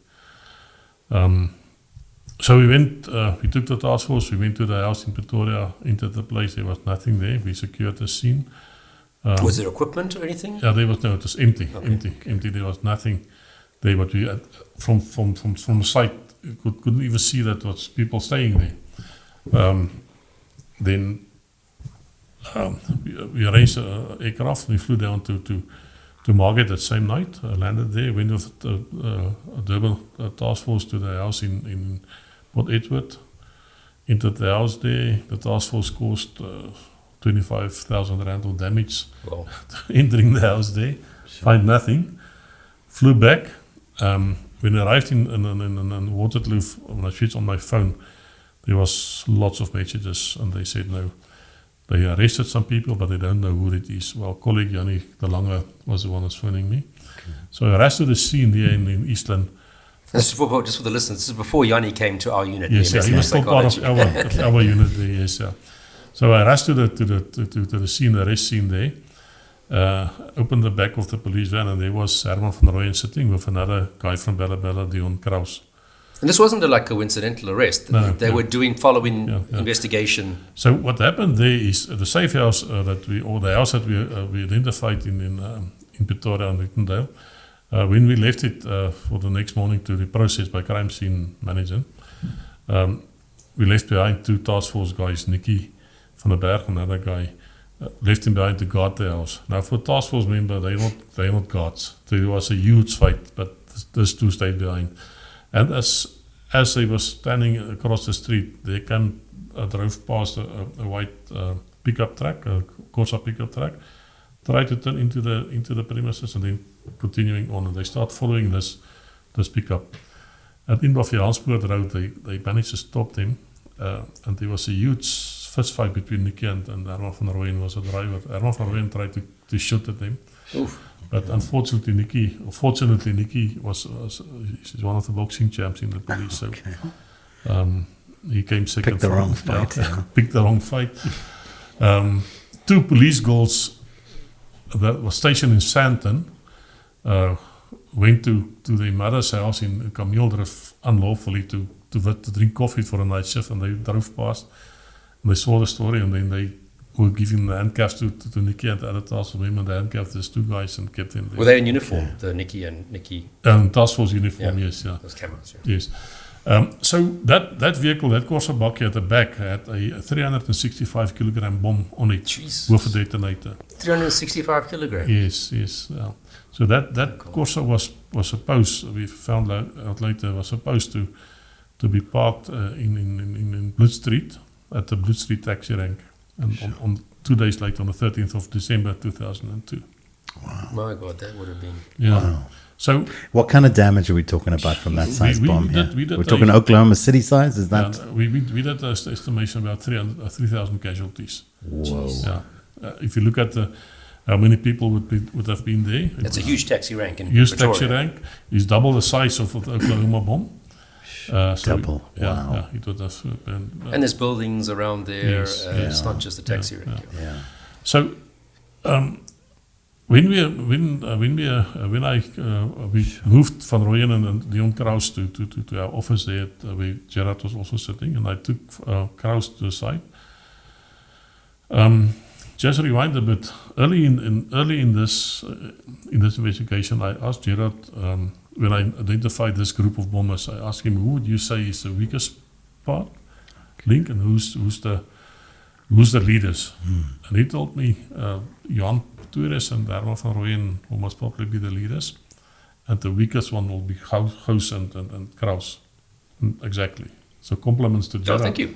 So we went, we took the task force, we went to the house in Pretoria, entered the place, there was nothing there, we secured the scene. Was there equipment or anything? Yeah, there was no, it was empty, Okay. empty, there was nothing there, but we, from the site, couldn't even see that there was people staying there. Then we arranged an aircraft, we flew down to Margate that same night, landed there, went with the Durban task force to the house in Port Edward, entered the house there. The task force caused 25,000 rand of damage. Wow. Entering the house there, find nothing, flew back. When I arrived in Waterloo, when I switched on my phone, there was lots of messages, and they said no. They arrested some people, but they don't know who it is. Well, colleague Jannie de Lange was the one that's phoning me. So I rushed to the scene here in Eastland. Just for the listeners, this is before Yanni came to our unit. Yes, yeah, he was still part of our unit there, yes, yeah. So I rushed to the scene, the arrest scene there, opened the back of the police van, and there was Herman van Rooyen sitting with another guy from Bella Bella, Dion Kraus. And this wasn't a coincidental arrest. No, they were doing following Yeah. investigation. So what happened there is the safe house the house that we identified in Pretoria and Rittendale. When we left it for the next morning to be processed by crime scene management, we left behind two task force guys, Nicky van der Berg, another guy, left him behind to guard the house. Now for task force member, they're not guards. There was a huge fight, but those two stayed behind. And as they were standing across the street, they drove past a white pickup truck, a Corsa pickup truck, tried to turn into the premises, and then continuing on, and they start following this pickup. At in Baviaanspoort Road, they managed to stop them, and there was a huge fist fight between Nicky and Herman van Rooyen was a driver. Herman van Rooyen tried to shoot at them. Oof. But unfortunately, Nicky he's one of the boxing champs in the police. Okay. So he came second. Picked the wrong fight. Picked the wrong fight. Two police girls that were stationed in Sandton went to their mother's house in Camille unlawfully to drink coffee for a night shift, and they drove past and they saw the story, and then they were giving the handcuffs to Nicky and the other task force member. They handcuffed these two guys and kept them there. Were they in uniform, the Nicky and Nicky? Task force uniform, yes, yeah. Those cameras, yeah. Yes. So that vehicle, that Corsa bakkie at the back, had a 365 kilogram bomb on it. Jeez. With a detonator. 365 kilograms? Yes. Yeah. So that Corsa was supposed, we found out later, was supposed to be parked in Blood Street, at the Blood Street taxi rank. And on 2 days later, on the 13th of December 2002. Wow. My God, that would have been... Yeah. Wow. So, what kind of damage are we talking about from that size bomb here? We're talking Oklahoma City size? Is that? We did an estimation about 3,000 casualties. Whoa. Yeah. If you look at how many people would have been there. That's a huge taxi rank in Huge Pretoria. taxi rank is double the size of the Oklahoma bomb. Double. Yeah, wow. Yeah, it would have been, and there's buildings around there. Yes, It's not just the taxi rank. Yeah. So, when we moved Van Rooyen and Dion Kraus to our office there, where Gerard was also sitting, and I took Kraus to the side. Just rewind a bit. Early in this investigation, I asked Gerard, when I identified this group of bombers, I asked him, who would you say is the weakest link, and who's the leaders? And he told me Johan Pretorius and Herman van Rooyen will most probably be the leaders, and the weakest one will be Gous and Kraus. Exactly. So compliments to Gerard. Oh, thank you.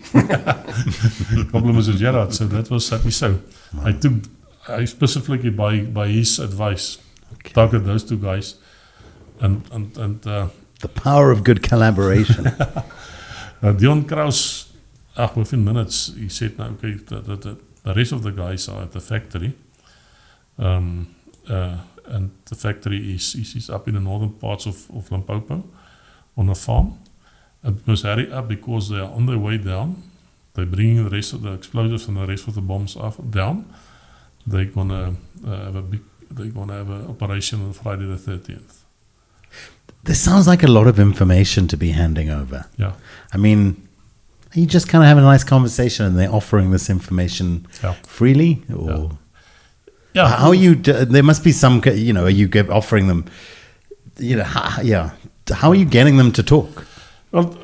Compliments to Gerard. So that was happy. So I specifically by his advice targeted those two guys, and The power of good collaboration. Dion Kraus, within minutes, he said, "No, okay, the rest of the guys are at the factory, and the factory is up in the northern parts of Limpopo on a farm, and we must hurry up because they are on their way down. They're bringing the rest of the explosives and the rest of the bombs down. They're gonna have an operation on Friday the 30th." This sounds like a lot of information to be handing over. Yeah. I mean, you just kind of having a nice conversation and they're offering this information freely? Or how are you, there must be some, are you offering them, how are you getting them to talk? Well,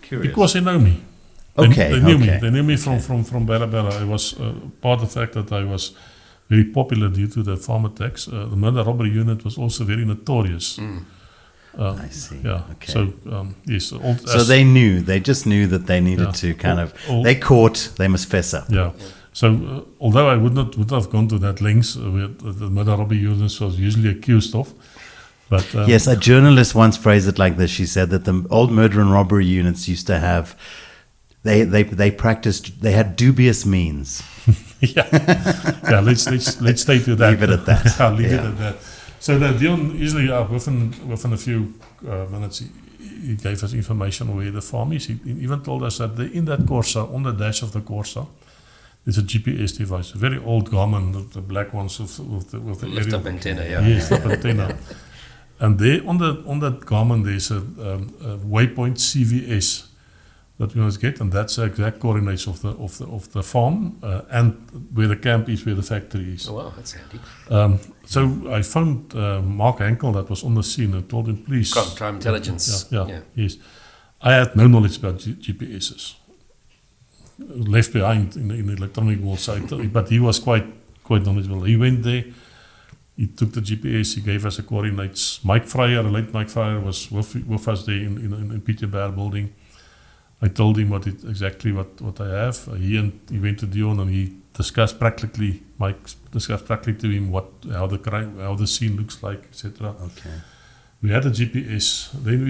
because they know me. They knew me. They knew me from Bella Bella. It was part of the fact that I was very popular due to the farm attacks. The murder robbery unit was also very notorious. I see. Yeah. Okay. So yes. So they just knew that they needed to they caught, they must fess up. Yeah. So although I would not have gone to that lengths, the murder robbery unit was usually accused of. But yes, a journalist once phrased it like this. She said that the old murder and robbery units used to have, they had dubious means. Let's stay to that. Leave it at that. Leave it at that. So that Dion easily, within a few minutes, he gave us information where the farm is. He even told us that in that Corsa, on the dash of the Corsa, there's a GPS device, a very old Garmin, the black ones with the Lift-up antenna, Yes, lift-up antenna. And there on that Garmin, there's a waypoint CVS that we must get, and that's the exact coordinates of the farm and where the camp is, where the factory is. Oh wow, that's handy. So I phoned Mark Henkel that was on the scene and told him, please. Crime intelligence. Yes. I had no knowledge about GPSs. Left behind in the electronic world side, but he was quite knowledgeable. He went there, he took the GPS, he gave us the coordinates. Mike Fryer, the late Mike Fryer, was with us there in Pieter Bear building. I told him exactly what I have. He went to Dion and he discussed practically. Mike discussed practically to him how the scene looks like, etc. Okay. We had a GPS. Then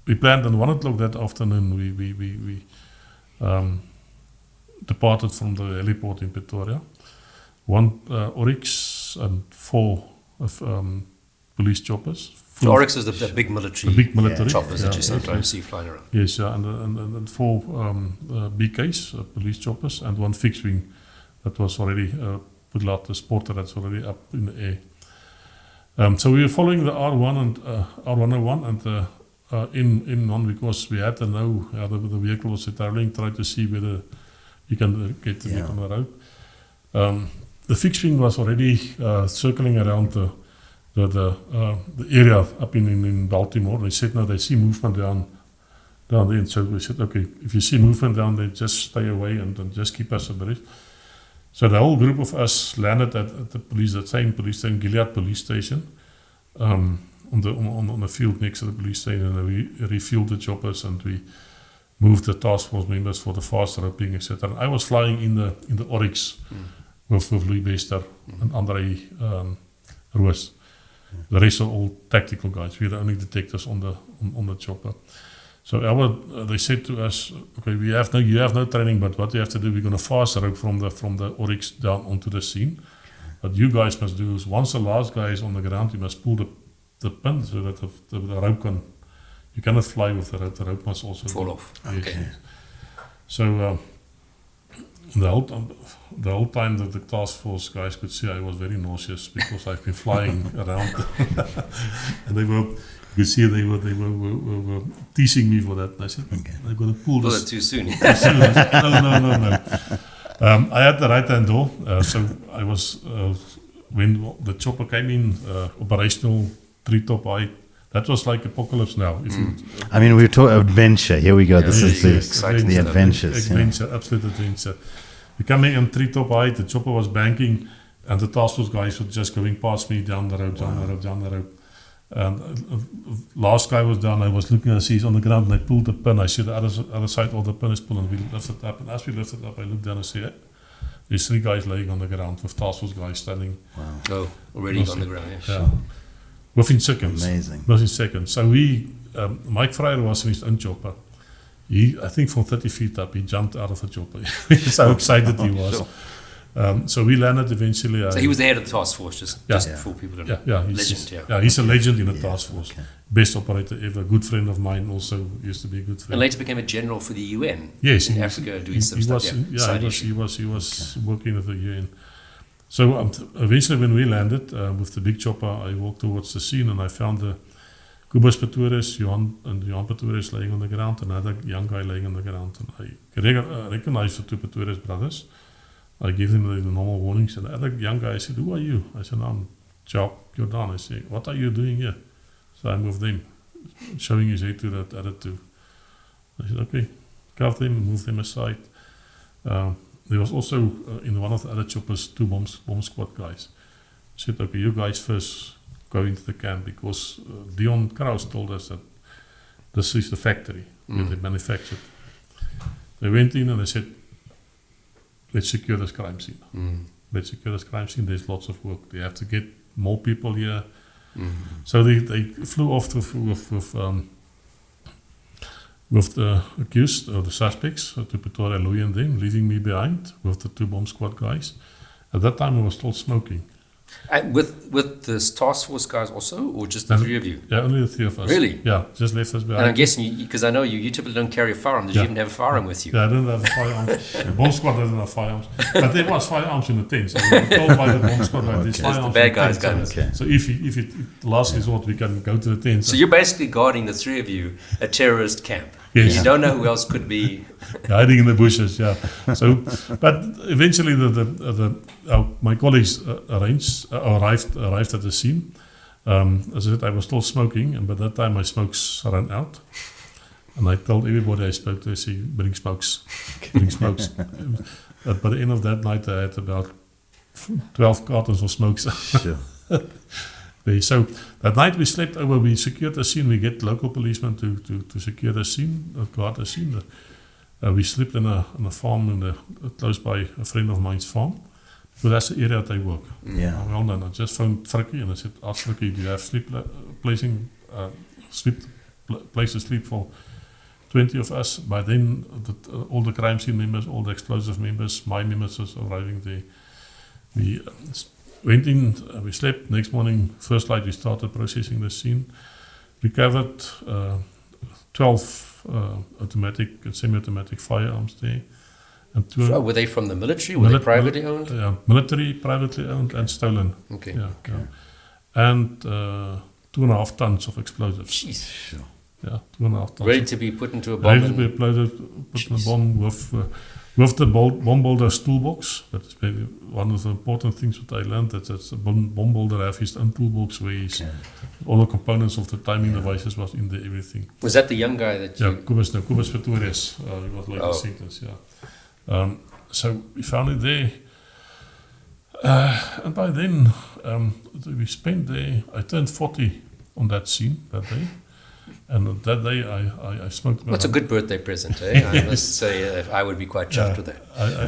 we planned on 1:00 that afternoon. We departed from the heliport in Pretoria. One Oryx and 4 police choppers. The Oryx is the big military choppers that you sometimes see flying around. Yes, and 4 BKs, police choppers, and 1 fixed wing that was already put out, the Sporter that's already up in the air. So we were following the R1 and R101 and in on because we had to know how the vehicle was traveling, try to see whether you can get the vehicle on the road. The fixed wing was already circling around the area up in Baltimore. They said no, they see movement down there, and so we said, okay, if you see movement down there, just stay away and just keep us abreast. So the whole group of us landed at the same police station, Gilead Police Station, on the field next to the police station, and we refueled the choppers and we moved the task force members for the fast roping, etc. I was flying in the Oryx with Louis Bester and Andre Roos. The rest are all tactical guys. We're the only detectives on the chopper. So they said to us, okay, you have no training, but what you have to do, we're going to fast rope from the Oryx down onto the scene. What you guys must do is once the last guy is on the ground, you must pull the pin so that the rope can. You cannot fly with the rope. The rope must also fall off. Okay. Yes. So the whole time that the task force guys could see, I was very nauseous because I've been flying around, and you could see they were teasing me for that. And I said, "I'm going to pull this." Too soon. No. I had the right-hand door, so I was when the chopper came in, operational treetop height. That was like apocalypse now. I mean, we were talking adventure. Here we go. Yeah, this is the adventures. Adventure, absolute adventure. We're coming in treetop height. The chopper was banking, and the task force guys were just going past me down the road, down the road. And last guy was down, I was looking, I see he's on the ground, and I pulled the pin. I see the other side of the pin is pulled, and we lifted up. And as we lifted up, I looked down and see it. There's 3 guys laying on the ground with task force guys standing. Wow. Oh, already on the ground, Yeah. Within seconds. Amazing. Within seconds. So Mike Fryer was in his own chopper. I think from 30 feet up, he jumped out of the chopper. That's how excited he was. Sure. So we landed eventually. So he was the head of the task force, just for people to know. Yeah, he's a legend in the task force. Okay. Best operator ever. Good friend of mine, also used to be a good friend. And later became a general for the UN. Yes, in Africa, doing some stuff. He was working with the UN. So eventually, when we landed with the big chopper, I walked towards the scene and I found the Cobus Pretorius, Johan Pretorius laying on the ground, another young guy laying on the ground, and I recognized the 2 Pretorius brothers. I gave them the normal warnings, and the other young guy said, "Who are you?" I said, "I'm Jacques Jordan." I said, "What are you doing here?" So I moved them, showing his head to that other 2. I said, "Okay, cuff them, move them aside." There was also in one of the other choppers 2 bomb squad guys. I said, "Okay, you guys first go into the camp," because Dion Kraus told us that this is the factory where they manufactured. They went in and they said, "Let's secure this crime scene. Let's secure this crime scene. There's lots of work. They have to get more people here." So they flew off with the accused, or the suspects, to Pretoria, Louis and them, leaving me behind with the 2 bomb squad guys. At that time, I was still smoking. And with the task force guys also, or just the 3 of you? Yeah, only the 3 of us. Really? Yeah, just left us behind. And I'm guessing, because I know you typically don't carry a firearm. Did you even have a firearm with you? Yeah, I didn't have firearms. The bomb squad doesn't have firearms. But there was firearms in the tent. So we were told by the bomb squad that there's firearms the bad in the guys tent. guns. So if it last resort, we can go to the tent. So you're basically guarding the 3 of you, a terrorist camp. Yes. You don't know who else could be hiding in the bushes. Yeah. So, but eventually, my colleagues arrived at the scene. As I said, I was still smoking, and by that time my smokes ran out. And I told everybody I spoke to, I said, "Bring smokes, bring smokes." But by the end of that night, I had about 12 cartons of smokes. Sure. So that night we slept over, we secured the scene, we get local policemen to secure the scene, guard the scene. We slept in a farm close by a friend of mine's farm, because that's the area that I work. Yeah. Well done. I just phoned Frikkie and I said, "Ask Frikkie, do you have place to sleep for 20 of us?" By then, all the crime scene members, all the explosive members, my members was arriving there. We went in, we slept. Next morning, first light, we started processing the scene. Recovered 12 automatic and semi-automatic firearms there. And were they from the military? Were they privately owned? Yeah, military, privately owned, and stolen. Okay. Yeah. And 2.5 tons of explosives. Jeez. Sure. Yeah, 2.5 tons. Ready to be put into a bomb? Ready to be put in a bomb with the bomb builder's toolbox. That's one of the important things that I learned. That's a bomb builder have his own toolbox where he's all the components of the timing devices was in there, everything. Was that the young guy that you... Yeah, Cobus Pretorius. He was later sentenced, yeah. So we found it there. And by then, we spent there, I turned 40 on that scene that day. And that day I smoked about... What's a good birthday present, eh? I must say, I would be quite chuffed with that.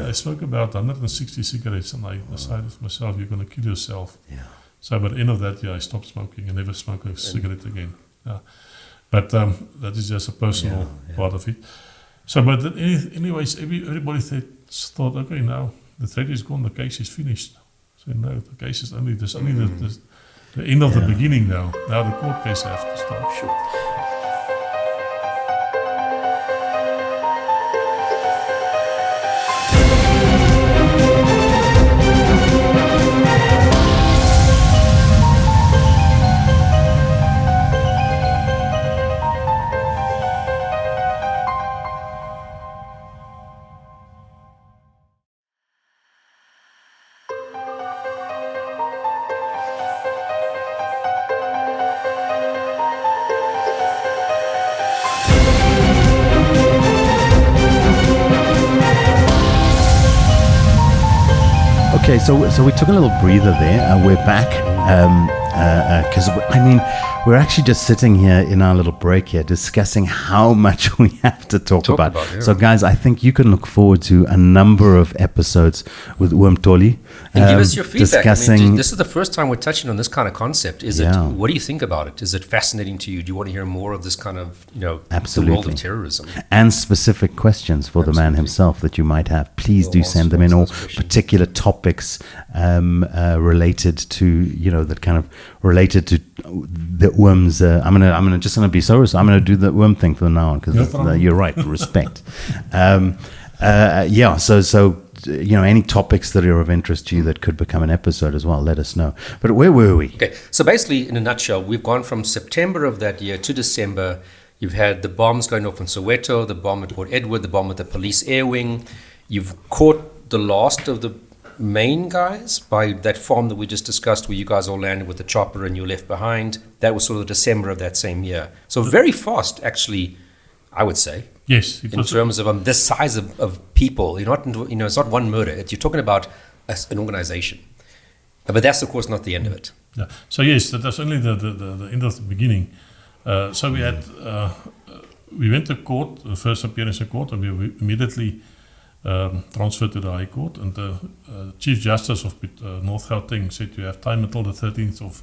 I smoked about 160 cigarettes, and I decided to myself, you're going to kill yourself. Yeah. So by the end of that year, I stopped smoking and never smoked a cigarette again. Yeah. But that is just a personal part of it. So, but anyways, everybody thought, okay, now the threat is gone, the case is finished. So no, the case is only the end of the beginning now. Now the court case has to start. Sure. Okay, so we took a little breather there. We're back. Because, we're actually just sitting here in our little break here discussing how much we have to talk about. Yeah. So, guys, I think you can look forward to a number of episodes with Tollie. And give us your feedback. Discussing, This is the first time we're touching on this kind of concept. What do you think about it? Is it fascinating to you? Do you want to hear more of this kind of, Absolutely. the world of terrorism? And specific questions for the man himself that you might have. Please do send them in, or particular topics related to, that kind of related to the worms. I'm gonna be so. I'm gonna do the worm thing from now on, because you're right. Respect. So any topics that are of interest to you that could become an episode as well, let us know. But where were we? Okay, so basically, in a nutshell, we've gone from September of that year to December. You've had the bombs going off in Soweto, the bomb at Port Edward, the bomb at the police air wing. You've caught the last of the main guys by that farm that we just discussed, where you guys all landed with the chopper and you left behind. That was sort of December of that same year. So very fast, actually, I would say. Yes, in terms of the size of people. You're not, it's not one murder. You're talking about an organization. But that's, of course, not the end of it. Yeah. So yes, that's only the end of the beginning. So we had we went to court, the first appearance in court, and we immediately transferred to the High Court. And the Chief Justice of North Gauteng said you have time until the 13th of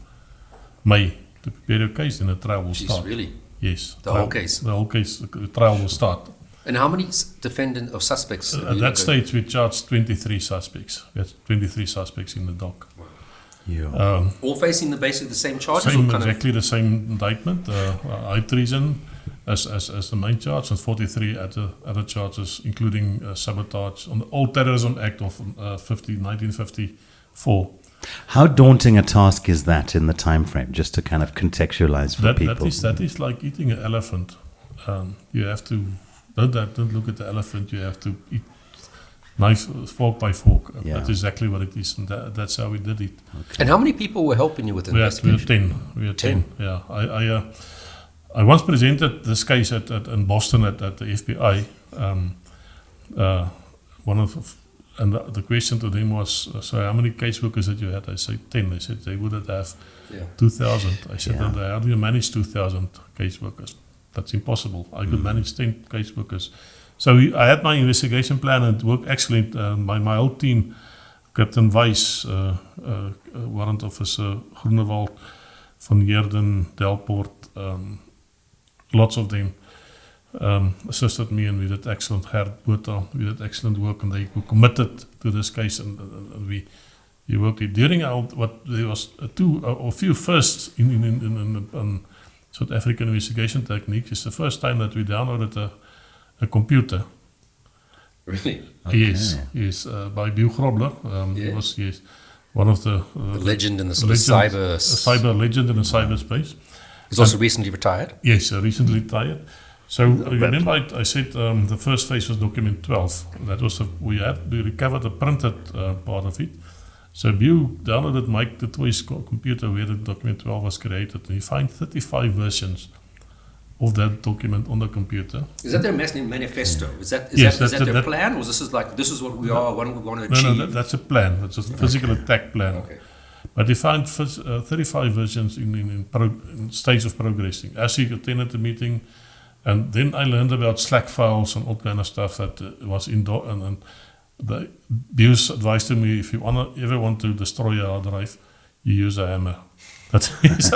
May to prepare your case, and the trial will start. Really? Yes. The whole case? The whole case, the trial will start. And how many defendant or suspects? At that stage, we charged 23 suspects. We had 23 suspects in the dock. Wow. Yeah. All facing basically the same charges? Exactly the same indictment. High treason as the main charge, and 43 other charges, including sabotage on the old Terrorism Act of 1954. How daunting a task is that in the time frame, just to kind of contextualize for people? That is like eating an elephant. You have to don't look at the elephant. You have to eat knife, fork by fork. Yeah. That's exactly what it is, and that's how we did it. Okay. And how many people were helping you with the investigation? We had 10. Yeah, I once presented this case in Boston at the FBI. And the question to them was, so how many caseworkers did you have? I said 10. They said they wouldn't have 2,000. I said, how do you manage 2,000 caseworkers? That's impossible. I could manage 10 caseworkers. So I had my investigation plan, and it worked excellent. My whole team, Captain Weiss, Warrant Officer Groenewald, Van Heerden, Delport, lots of them assisted me, and we did excellent. Gert Botha, we did excellent work, and they were committed to this case, and we worked it. During there was two or few firsts in South African investigation techniques. It's the first time that we downloaded a computer. Really? Okay. Yes, by Bill Grobler. He was one of the legend in the cyber legend in the cyberspace. He's also recently retired. Yes, recently retired. So remember, I said the first phase was document 12. That was we recovered the printed part of it. So Bill downloaded Mike the Toy's computer where the document 12 was created, and he found 35 versions of that document on the computer. Is that their manifesto? Is that their plan, or this is what we are, what we want to achieve? No, that's a plan. That's a physical attack plan. Okay. But they found 35 versions in stage of progressing. As he attended the meeting, and then I learned about Slack files and all kind of stuff that was indoor. And the Bill's advised to me, if you ever want to destroy a hard drive, you use a hammer. That is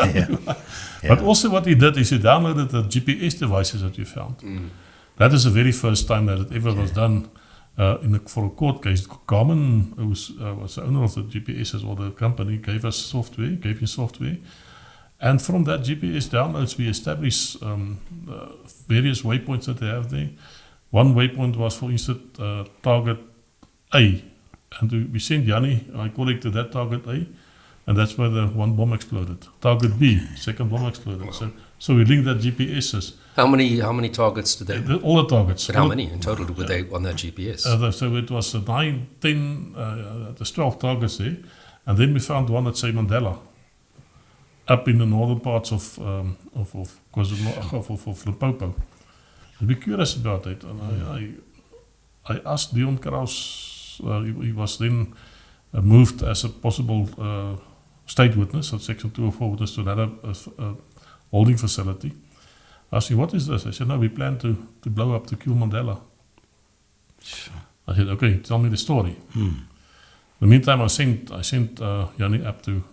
But also what he did is he downloaded the GPS devices that we found. That is the very first time that it ever was done for a court case. Garmin, who was the owner of the GPSs, or the company, gave him software. And from that GPS downloads, we established various waypoints that they have there. One waypoint was, for instance, target A. And we sent Yanni, I colleague, to that target A. And that's where the one bomb exploded. Target B, second bomb exploded. Wow. So we linked that GPSs. How many targets did they? All the targets. But how many in total were they on that GPS? So it was 9, 10, there's 12 targets there. And then we found one at Mandela, up in the northern parts of Limpopo. I'd be curious about it. And I asked Dion Kraus, he was then moved as a possible state witness, or Section 204 witness to another holding facility. I asked him, what is this? I said, no, we plan to blow up to kill Mandela. Sure. I said, okay, tell me the story. In the meantime, I sent Yanni up to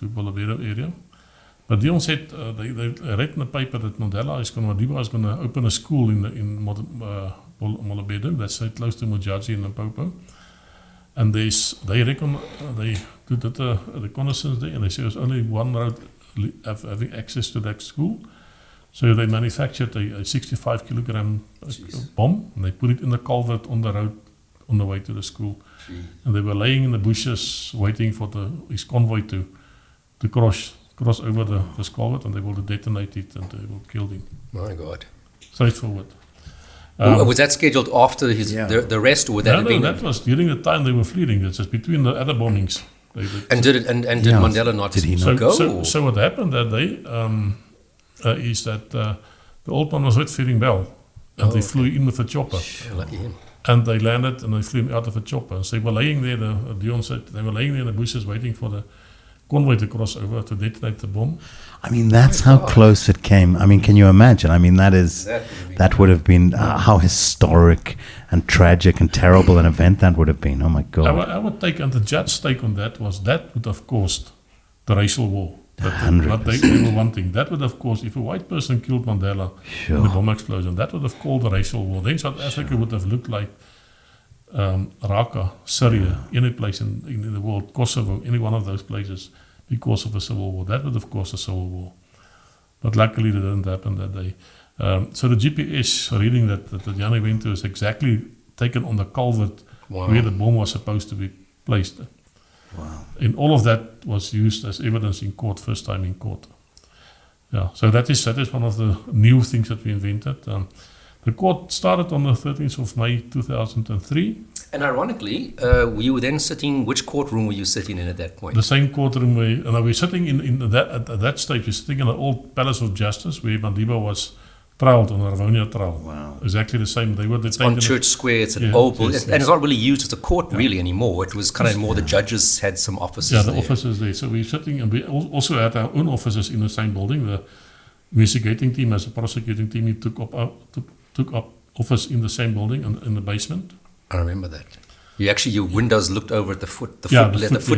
Boulevard area. But Dion said they read in the paper that Madiba is going to open a school in Molobedu, that's close to Mujaji and Limpopo. And they did a reconnaissance there, and they said there's only one road having access to that school. So they manufactured a 65 kilogram bomb, and they put it in the culvert on the road on the way to the school. Jeez. And they were laying in the bushes waiting for his convoy to cross over this culvert, and they will detonate it and they will kill him. My God. Straightforward. Was that scheduled after the arrest, or would that have been? No, that was during the time they were fleeing. It's just between the other bombings. Did Mandela not go? So what happened that day is that the old man was with fearing Bell, and they flew in with a chopper. Lucky him. And they landed and they flew out of a chopper. And so they were laying there, Dion said, they were laying there in the bushes waiting for the convoy to cross over to detonate the bomb. I mean, that's how close it came. I mean, can you imagine? I mean, that would have been how historic and tragic and terrible an event that would have been. Oh my God. Our take, and the judge's take on that was that would have caused the racial war. But they were wanting. That would have caused, if a white person killed Mandela in the bomb explosion, that would have called the racial war. Then South Africa would have looked like Raqqa, Syria, any place in the world, Kosovo, any one of those places, because of a civil war. That would have caused a civil war. But luckily it didn't happen that day. So the GPS reading that Janne went to is exactly taken on the culvert where the bomb was supposed to be placed. Wow. And all of that was used as evidence in court, first time in court. Yeah, so that is one of the new things that we invented. The court started on the 13th of May 2003. And ironically, you were then sitting, which courtroom were you sitting in at that point? The same courtroom we were sitting at that stage, we're sitting in the old Palace of Justice where Madiba was trialed on a Ravonia trial. Wow. Exactly the same. They were detained on Church Square. It's an old building. And it's not really used as a court really anymore. It was kind of more the judges had some offices there. Yeah, the offices there. So we're sitting, and we also had our own offices in the same building. The investigating team as a prosecuting team, we took up office in the same building in the basement. I remember that. Your windows looked over at the foot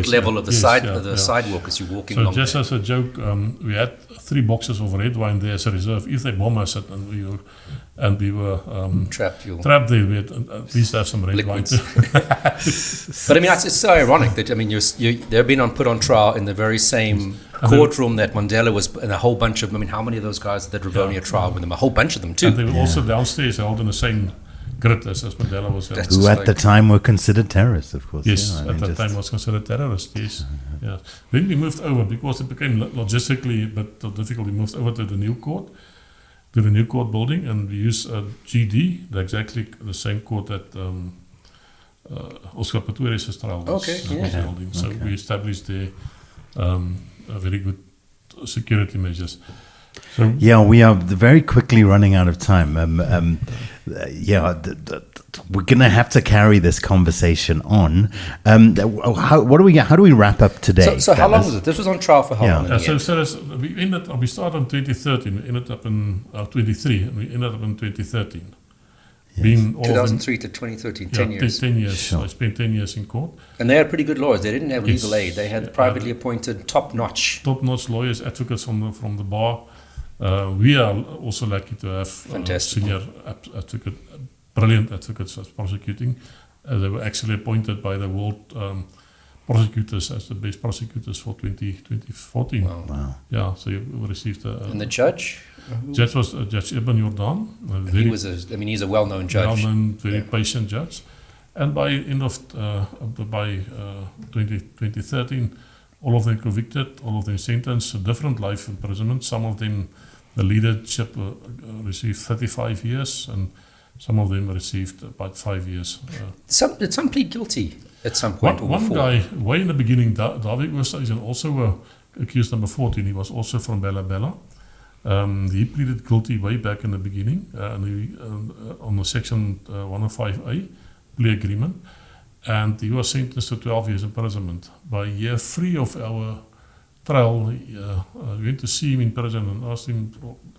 level of the sidewalk as you're walking along. So just as a joke, we had 3 boxes of red wine there as a reserve. If they bomb us, and we were trapped there, we had at least have some red wine. But I mean, it's so ironic that they've been put on trial in the very same courtroom that Mandela was, and a whole bunch of. I mean, how many of those guys at that Ravonia trial with them? A whole bunch of them too. And they were also downstairs held in the same grid as Mandela was held. Who at the time were considered terrorists, of course. Yes, at that time was considered terrorists, yes. Yeah. Then we moved over, because it became logistically a bit difficult, we moved over to the new court building, and we used GD, exactly the same court that Oscar Pistorius' trial was held in. So we established there very good security measures. So we are very quickly running out of time. We're going to have to carry this conversation on. How do we wrap up today? So how long was it? This was on trial for how long? We started in 2013. We ended up in 23, and we ended up in 2013. Yes. Being 2003 to 2013, 10 years. 10 years. Sure. I spent 10 years in court. And they had pretty good lawyers. They didn't have legal aid. They had privately appointed top-notch lawyers, advocates from the bar. We are also lucky to have senior advocate, brilliant advocates as prosecuting. They were actually appointed by the world prosecutors as the best prosecutors for 2014. Wow. Yeah, so you received and the judge? Judge was Judge Ibn Jordan. He's a well-known judge. Well-known, very patient judge. And by end of 2013, all of them convicted, all of them sentenced, a different life imprisonment. Some of them, the leadership received 35 years, and some of them received about 5 years. Did some plead guilty at some point? One guy, way in the beginning, David Oosthuizen, also accused number 14. He was also from Bella Bella. He pleaded guilty way back in the beginning, on the Section 105A plea agreement. And he was sentenced to 12 years imprisonment. By year 3 of our trial, we went to see him in prison and asked him,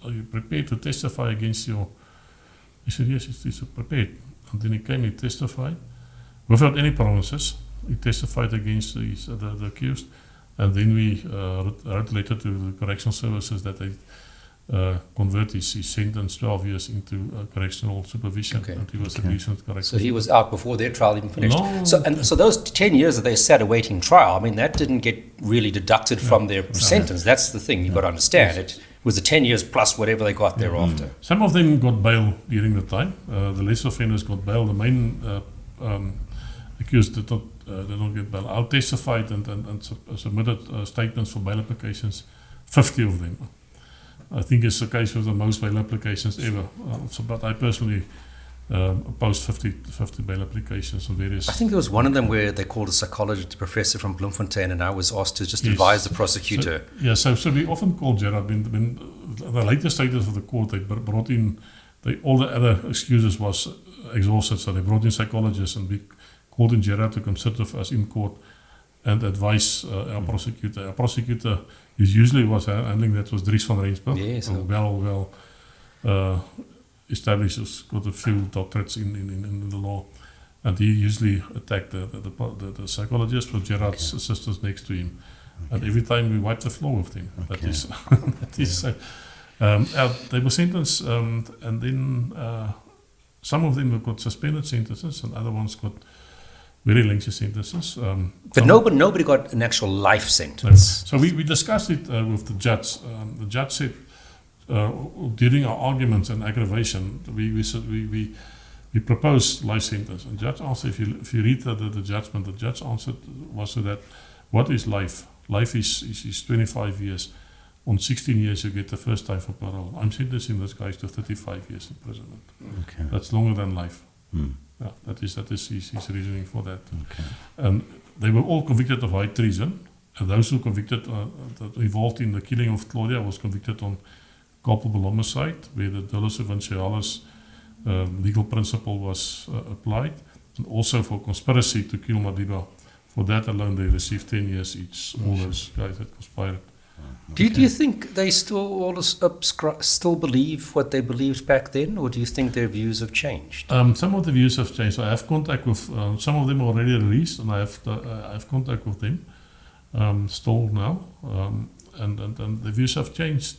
"Are you prepared to testify against your?" He said, "Yes, he's prepared." And then he came, he testified without any promises. He testified against the accused, and then we wrote a letter to the correctional services that they convert his sentence 12 years into correctional supervision, and he was released from correctional. So he was out before their trial even finished. No. So those 10 years that they sat awaiting trial, I mean, that didn't get really deducted from their sentence. That's the thing you've got to understand. It was the 10 years plus whatever they got thereafter. Some of them got bail during the time. The less offenders got bail. The main accused did not get bail. I testified and submitted statements for bail applications, 50 of them. I think it's the case with the most bail applications ever. But I personally opposed 50 bail applications on various... I think there was one of them where they called a psychologist professor from Bloemfontein, and I was asked to just advise the prosecutor. So we often call Gerard, when the later status of the court, they brought in, all the other excuses was exhausted, so they brought in psychologists, and we called in Gerard to come sit with us in court and advise our prosecutor. Our prosecutor, who usually was handling that, was Dries van Rensburg. Yes. Well established, has got a few doctorates in the law, and he usually attacked the psychologist with Gerard's assistants next to him, and every time we wiped the floor with him. That is they were sentenced, and then some of them got suspended sentences, and other ones got very lengthy sentences. But nobody got an actual life sentence. So we discussed it with the judge. The judge said, during our arguments and aggravation, we proposed life sentence. And the judge answered, if you read the judgment, the judge answered was so that, what is life? Life is 25 years. On 16 years, you get the first time for parole. I'm sentencing this guy to 35 years imprisonment. Okay. That's longer than life. Yeah, that is his reasoning for that. And they were all convicted of high treason. And those who convicted, that involved in the killing of Claudia, was convicted on culpable homicide, where the dolus eventualis legal principle was applied, and also for conspiracy to kill Madiba. For that alone, they received 10 years each. All those guys that conspired. Do you think they still believe what they believed back then, or do you think their views have changed? Some of the views have changed. I have contact with some of them already released, and I have contact with them still now, and the views have changed.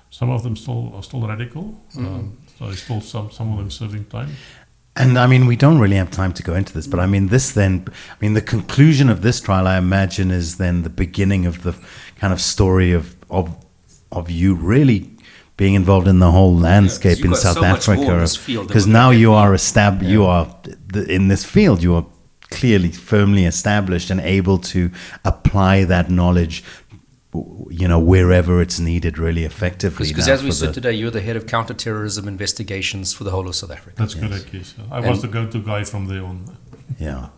Some of them are still radical. So there's still some of them serving time. And I mean, we don't really have time to go into this, but I mean, the conclusion of this trial, I imagine, is then the beginning of the kind of story of you really being involved in the whole landscape in South Africa. Because now you are established, you are in this field, you are clearly firmly established and able to apply that knowledge, wherever it's needed really effectively. Because as we said today, you're the head of counterterrorism investigations for the whole of South Africa. That's correct, yes. I was the go-to guy from there on. Yeah.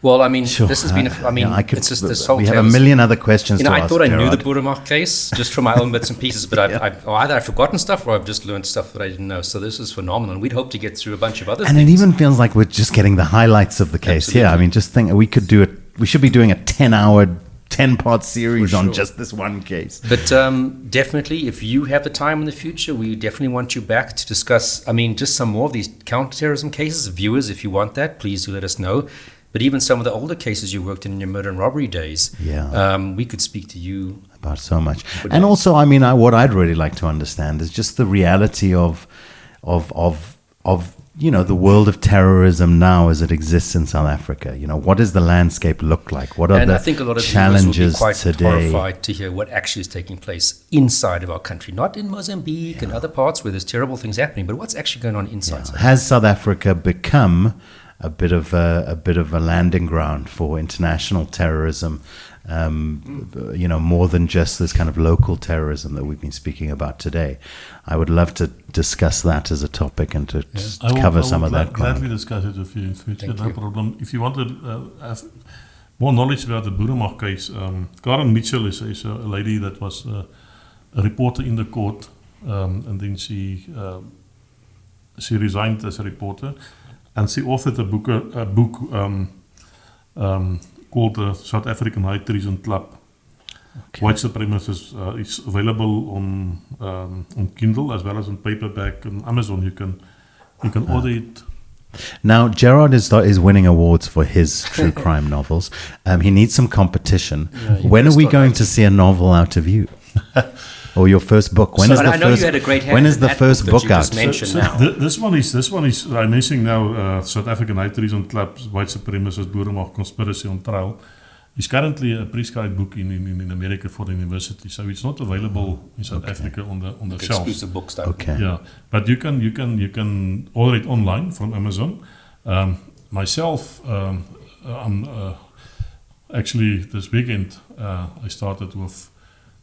Well, I mean, sure. This has been, it's just this whole we have a million other questions to ask, I thought I knew Gerard. the Boeremag case just from my own bits and pieces, but either I've forgotten stuff or I've just learned stuff that I didn't know. So this is phenomenal. And we'd hope to get through a bunch of other things. And it even feels like we're just getting the highlights of the case here. I mean, just think, we should be doing a 10-part series on just this one case. But definitely, if you have the time in the future, we definitely want you back to discuss, just some more of these counterterrorism cases. Viewers, if you want that, please do let us know. But even some of the older cases you worked in your murder and robbery days, we could speak to you about so much. And also, what I'd really like to understand is just the reality of the world of terrorism now as it exists in South Africa. What does the landscape look like? What are the challenges today? And I think a lot of viewers will be quite horrified to hear what actually is taking place inside of our country, not in Mozambique and other parts where there's terrible things happening, but what's actually going on inside. Has South Africa become a bit of a landing ground for international terrorism? More than just this kind of local terrorism that we've been speaking about today. I would love to discuss that as a topic and to cover some of that ground. I will gladly discuss it with you in future, no problem. If you want to have more knowledge about the Boeremag case, Karen Mitchell is a lady that was a reporter in the court, and then she resigned as a reporter, and she authored a book called the South African High Treason Club. White Supremacist is available on Kindle as well as on paperback on Amazon. You can order it. Now, Gerard is winning awards for his true crime novels. He needs some competition. When are we going to see a novel out of you? Or your first book? When is the first book out? This one is I'm mentioning now South African High Treason Club's White Supremacist Boeremag Conspiracy on Trial. It's currently a prescribed book in America for the university, so it's not available in South Africa on the shelf. Exclusive books, though. Okay. Yeah, but you can order it online from Amazon. Myself, I'm actually this weekend I started with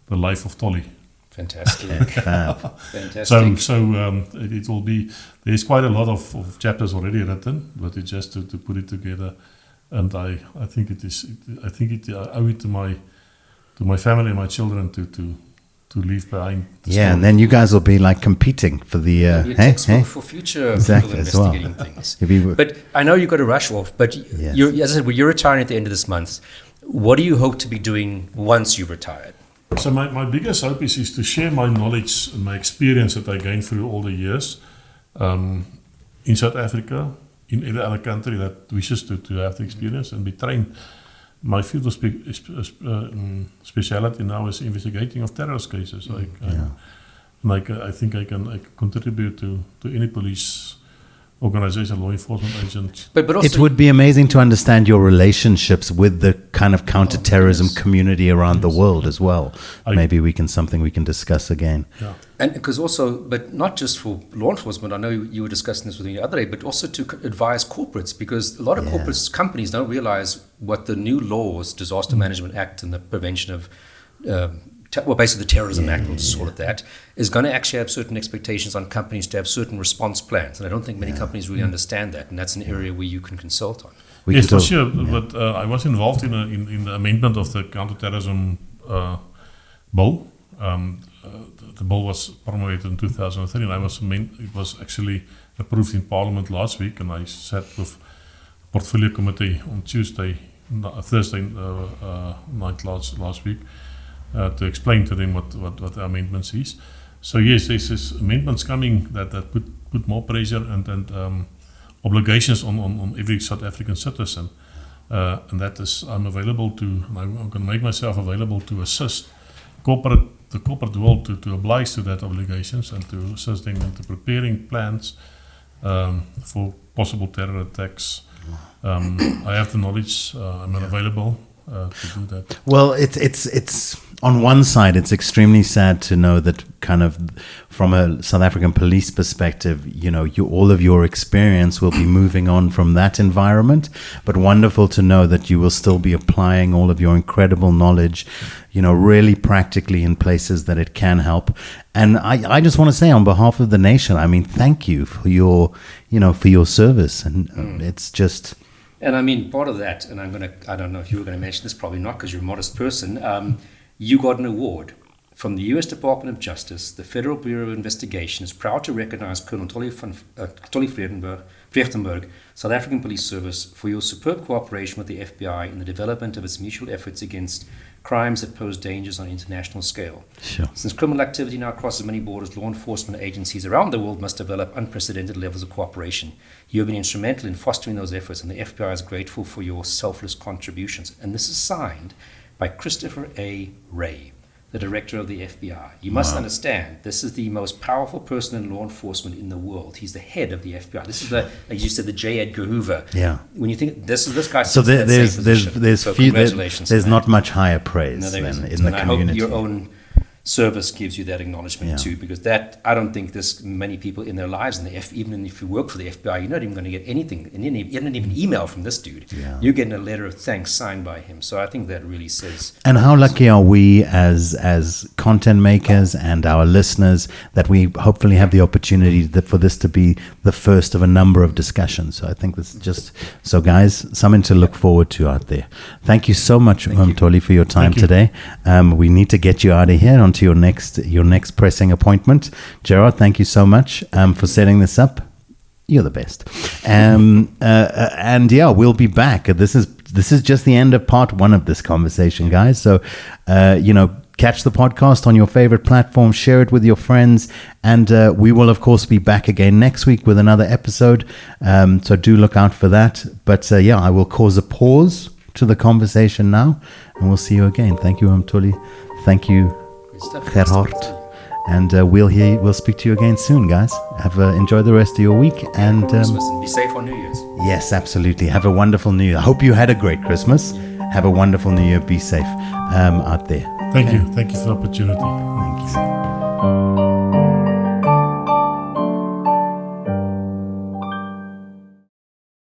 The Life of Tollie. Fantastic. Fantastic. So it will be. There's quite a lot of chapters already written, but it's just to put it together. And I think I owe it to my family and my children to leave behind. And then you guys will be like competing for the for future people investigating things. But I know you've got to rush off. But as I said, you're retiring at the end of this month. What do you hope to be doing once you've retired? So my biggest hope is to share my knowledge and my experience that I gained through all the years in South Africa, in any other country that wishes to have the experience and be trained. My field of speciality now is investigating of terrorist cases. I think I can contribute to any police organization, law enforcement agent. But also it would be amazing to understand your relationships with the kind of counterterrorism community around the world as well. Maybe something we can discuss again. Yeah. And because also, but not just for law enforcement, I know you were discussing this with me the other day, but also to advise corporates, because a lot of corporate companies don't realize what the new laws, Disaster Management Act and the prevention of basically the Terrorism Act, we'll just call it that, is going to actually have certain expectations on companies to have certain response plans. And I don't think many companies really understand that. And that's an area where you can consult on. Yes, for sure. But I was involved in the amendment of the counterterrorism bill. The bill was promulgated in 2003, and it was actually approved in Parliament last week. And I sat with Portfolio Committee on Thursday night last week. To explain to them what the amendments is. So yes, there's amendments coming that put more pressure and obligations on every South African citizen, and that is I'm going to make myself available to assist the corporate world to oblige to that obligations and to assist them into preparing plans for possible terror attacks. I have the knowledge. I'm available to do that. Well, it's on one side, it's extremely sad to know that kind of from a South African police perspective, all of your experience will be moving on from that environment, but wonderful to know that you will still be applying all of your incredible knowledge, really practically in places that it can help. And I just want to say on behalf of the nation, I mean, thank you for your service. And it's just... And I mean, part of that, and I don't know if you were going to mention this, probably not because you're a modest person, you got an award from the U.S. Department of Justice. The Federal Bureau of Investigation is proud to recognize Colonel Tollie Vreugdenburg, South African Police Service, for your superb cooperation with the FBI in the development of its mutual efforts against crimes that pose dangers on an international scale. Sure. Since criminal activity now crosses many borders, law enforcement agencies around the world must develop unprecedented levels of cooperation. You have been instrumental in fostering those efforts, and the FBI is grateful for your selfless contributions. And this is signed by Christopher A. Wray, the director of the FBI. You must understand, this is the most powerful person in law enforcement in the world. He's the head of the FBI. This is as you said, the J. Edgar Hoover. Yeah. When you think this guy. So there's not much higher praise than in the community. I hope your own service gives you that acknowledgement too, because that I don't think there's many people in their lives, and even if you work for the FBI, you're not even going to get anything, and you didn't even email from this dude. Yeah. You're getting a letter of thanks signed by him. So I think that really says. And how lucky are we as content makers and our listeners that we hopefully have the opportunity for this to be the first of a number of discussions. So I think this is just so, guys, something to look forward to out there. Thank you so much, Tollie, for your time today. We need to get you out of here onto your next pressing appointment. Gerard, thank you so much for setting this up. You're the best. And we'll be back. This is this is just the end of part 1 of this conversation, guys. So, catch the podcast on your favorite platform, share it with your friends, and we will, of course, be back again next week with another episode. So do look out for that. But I will cause a pause to the conversation now, and we'll see you again. Thank you, Tollie. Thank you, Gerhard. And we'll speak to you again soon, guys. Enjoy the rest of your week, and Christmas, and be safe on New Year's. Yes, absolutely. Have a wonderful New Year. I hope you had a great Christmas. Have a wonderful New Year. Be safe out there. Thank you for the opportunity. Thank you.